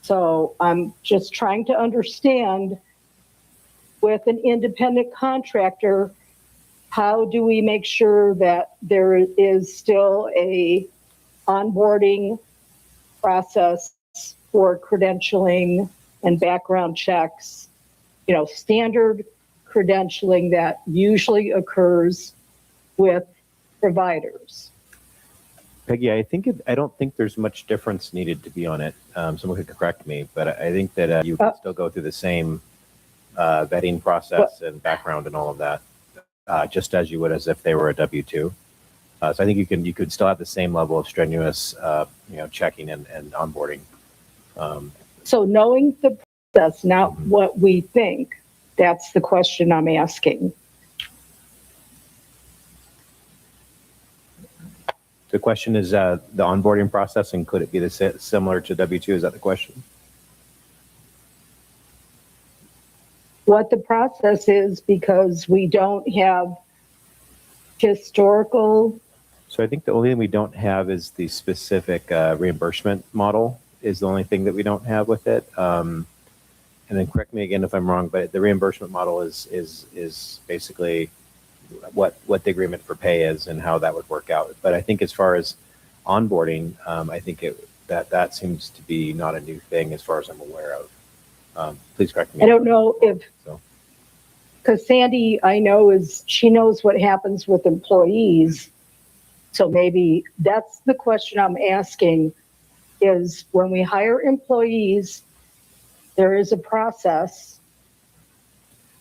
So I'm just trying to understand, with an independent contractor, how do we make sure that there is still a onboarding process for credentialing and background checks, standard credentialing that usually occurs with providers? Peggy, I don't think there's much difference needed to be on it. Someone could correct me, but I think that you can still go through the same vetting process and background and all of that, just as you would as if they were a W-2. So I think you could still have the same level of strenuous, checking and onboarding. So knowing the process, not what we think, that's the question I'm asking. The question is the onboarding process, and could it be similar to W-2? Is that the question? What the process is, because we don't have historical. So I think the only thing we don't have is the specific reimbursement model is the only thing that we don't have with it. And then correct me again if I'm wrong, but the reimbursement model is basically what the agreement for pay is and how that would work out. But I think as far as onboarding, I think that seems to be not a new thing as far as I'm aware of. Please correct me. I don't know if, So. because Sandy, I know, she knows what happens with employees. So maybe that's the question I'm asking, is when we hire employees, there is a process,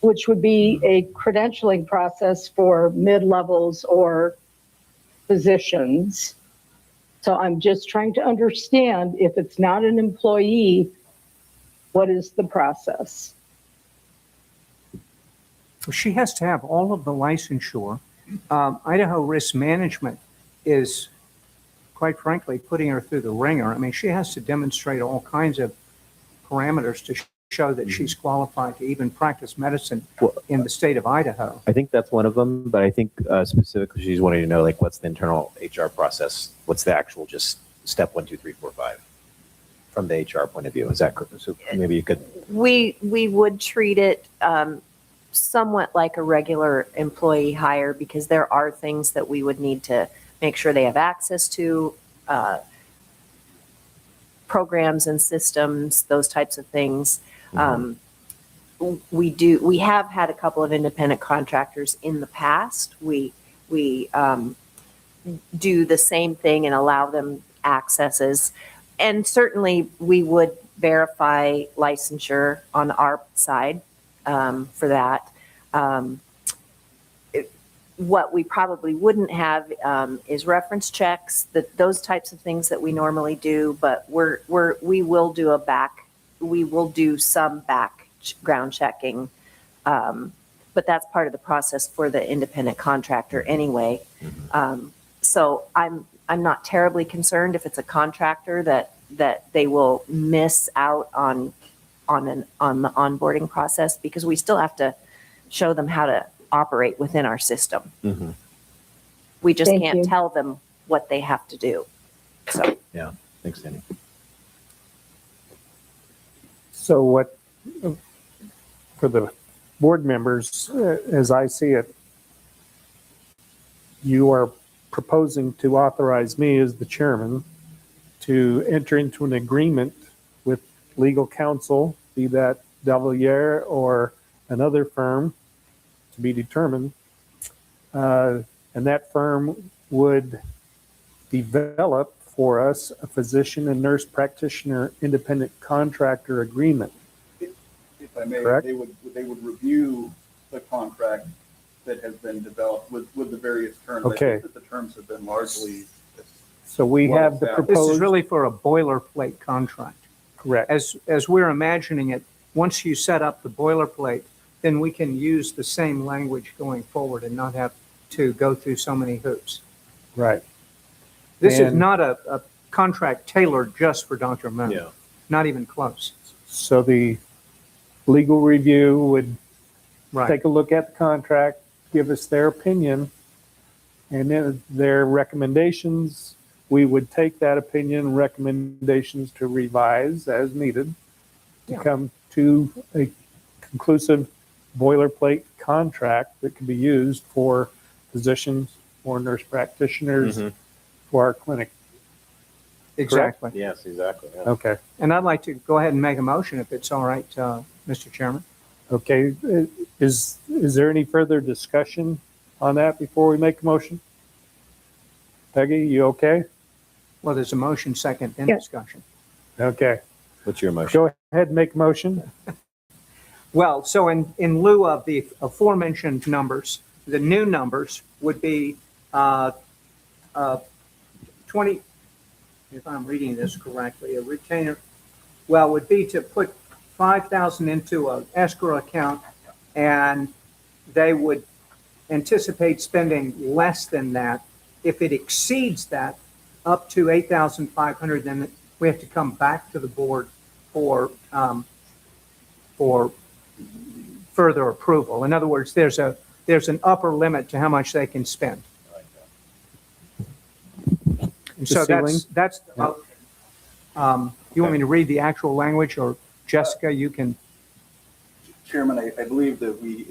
which would be a credentialing process for mid-levels or positions. So I'm just trying to understand, if it's not an employee, what is the process? She has to have all of the licensure. Idaho Risk Management is, quite frankly, putting her through the ringer. I mean, she has to demonstrate all kinds of parameters to show that she's qualified to even practice medicine in the state of Idaho. I think that's one of them, but I think specifically she's wanting to know, like, what's the internal HR process? What's the actual just step 1, 2, 3, 4, 5 from the HR point of view? Is that correct? So maybe you could. We would treat it somewhat like a regular employee hire because there are things that we would need to make sure they have access to, programs and systems, those types of things. We have had a couple of independent contractors in the past. We do the same thing and allow them accesses. And certainly we would verify licensure on our side for that. What we probably wouldn't have is reference checks, those types of things that we normally do, but we will do some background checking. But that's part of the process for the independent contractor anyway. So I'm not terribly concerned if it's a contractor that they will miss out on the onboarding process, because we still have to show them how to operate within our system. We just can't tell them what they have to do. So Yeah, thanks, Danny. So what, for the board members, as I see it, you are proposing to authorize me as the chairman to enter into an agreement with legal counsel, be that Delaware or another firm to be determined, and that firm would develop for us a physician and nurse practitioner independent contractor agreement. If I may, Correct? they would review the contract that has been developed with the various terms. I Okay. think that the terms have been largely. So we have the This is This is proposed, really for a boilerplate contract. correct. As we're imagining it, once you set up the boilerplate, then we can use the same language going forward and not have to go through so many hoops. Right. This is And- not a contract tailored just for Dr. Moon. Yeah. Not even close. So the legal review would Right. take a look at the contract, give us their opinion, and then their recommendations. We would take that opinion, recommendations to revise as needed to Yeah. come to a conclusive boilerplate contract that can be used for physicians or nurse practitioners for our clinic. Exactly. Yes, exactly. Yeah. Okay. And I'd like to go ahead and make a motion if it's all right, Mr. Chairman. Okay. Is there any further discussion on that before we make a motion? Peggy, you okay? Well, there's a motion second in Yes. discussion. Okay. What's your motion? Go ahead and make a motion. Well, so in lieu of the aforementioned numbers, the new numbers would be 20, if I'm reading this correctly, a retainer, well, would be to put 5,000 into an escrow account, and they would anticipate spending less than that. If it exceeds that, up to 8,500, then we have to come back to the board for further approval. In other words, there's an upper limit to how much they can spend. And so ceiling? that's, you want me to read the actual language, or Jessica, you can? Chairman, I believe that we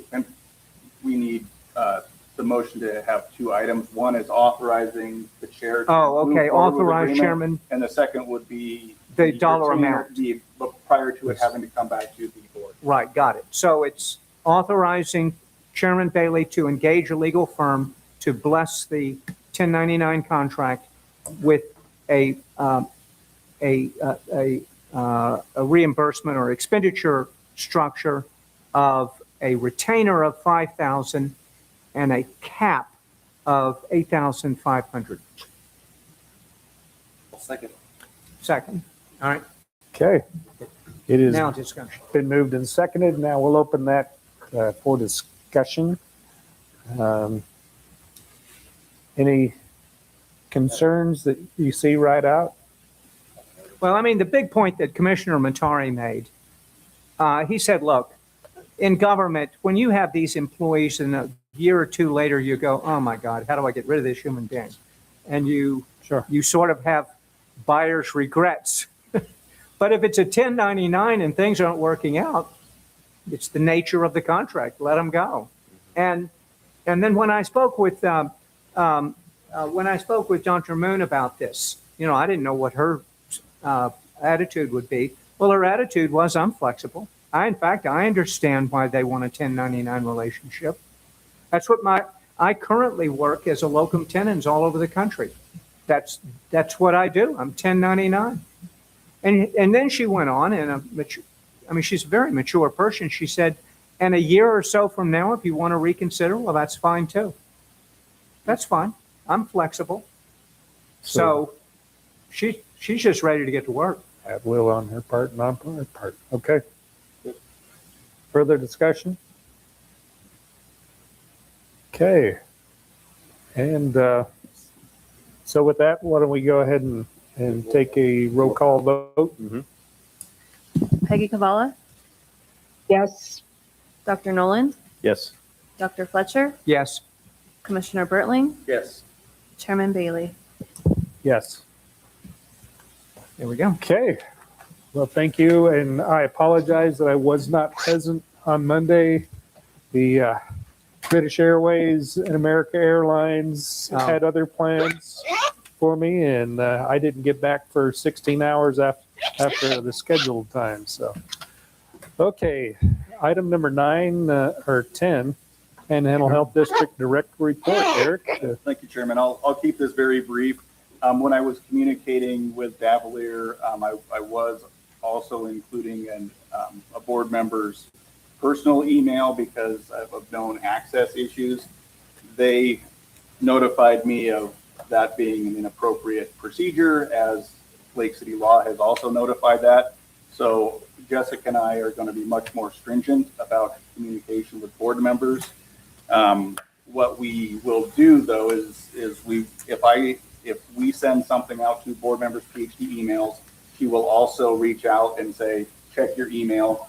need the motion to have two items. One is authorizing the chair. to Oh, move okay, forward with authorize agreement, chairman, And the second would be. the dollar retainer, amount. Prior to it having to come back to the board. Right, got it. So it's authorizing Chairman Bailey to engage a legal firm to bless the 1099 contract with a reimbursement or expenditure structure of a retainer of 5,000 and a cap of 8,500. Second. Second. All right, Okay. It has now discussion. been moved and seconded. Now we'll open that for discussion. Any concerns that you see right out? Well, I mean, the big point that Commissioner Matari made He said, look, in government, when you have these employees and a year or two later, you go, oh my God, how do I get rid of this human being? And you sort of have buyer's regrets. But if it's a 1099 and things aren't working out, it's the nature of the contract. Let them go. And then when I spoke with Dr. Moon about this, I didn't know what her attitude would be. Well, her attitude was, I'm flexible. In fact, I understand why they want a 1099 relationship. That's what I currently work as a locum tenens all over the country. That's what I do. I'm 1099. And then she went on, and she's a very mature person. She said, and a year or so from now, if you want to reconsider, well, that's fine too. That's fine. I'm flexible. So she's just ready to get to work. At will on her part, not on her part. Okay. Further discussion? Okay. And so with that, why don't we go ahead and take a roll call vote? Peggy Cavallo, Yes. Dr. Noland, Yes. Dr. Fletcher, Yes. Commissioner Bertling, Yes. Chairman Bailey. Yes. There we go. Okay. Well, thank you. And I apologize that I was not present on Monday. The British Airways and America Airlines had other plans for me, and I didn't get back for 16 hours after the scheduled time. So, okay. Item number 9 or 10, Panhandle Health District Direct Report. Eric? Thank you, Chairman. I'll keep this very brief. When I was communicating with Davalier, I was also including a board member's personal email because of known access issues. They notified me of that being an inappropriate procedure, as Lake City Law has also notified that. So Jessica and I are going to be much more stringent about communication with board members. What we will do, though, is if we send something out to board members' PhD emails, she will also reach out and say, check your email,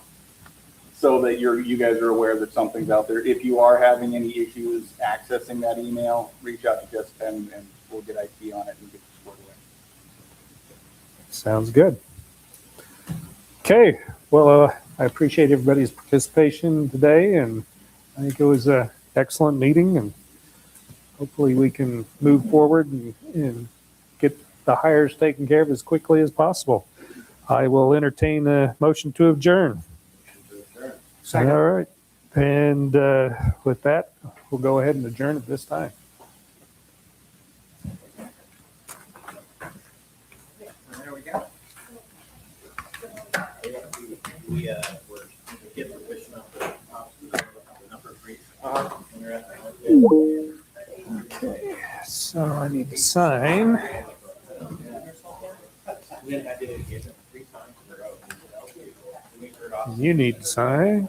so that you guys are aware that something's out there. If you are having any issues accessing that email, reach out to Jessica and we'll get IT on it and get it squared away. Sounds good. Okay. Well, I appreciate everybody's participation today, and I think it was an excellent meeting, and hopefully we can move forward and get the hires taken care of as quickly as possible. I will entertain a motion to adjourn. All right. And with that, we'll go ahead and adjourn at this time. There we go. We were getting permission of the number of briefs. Okay. So I need to sign. You need to sign.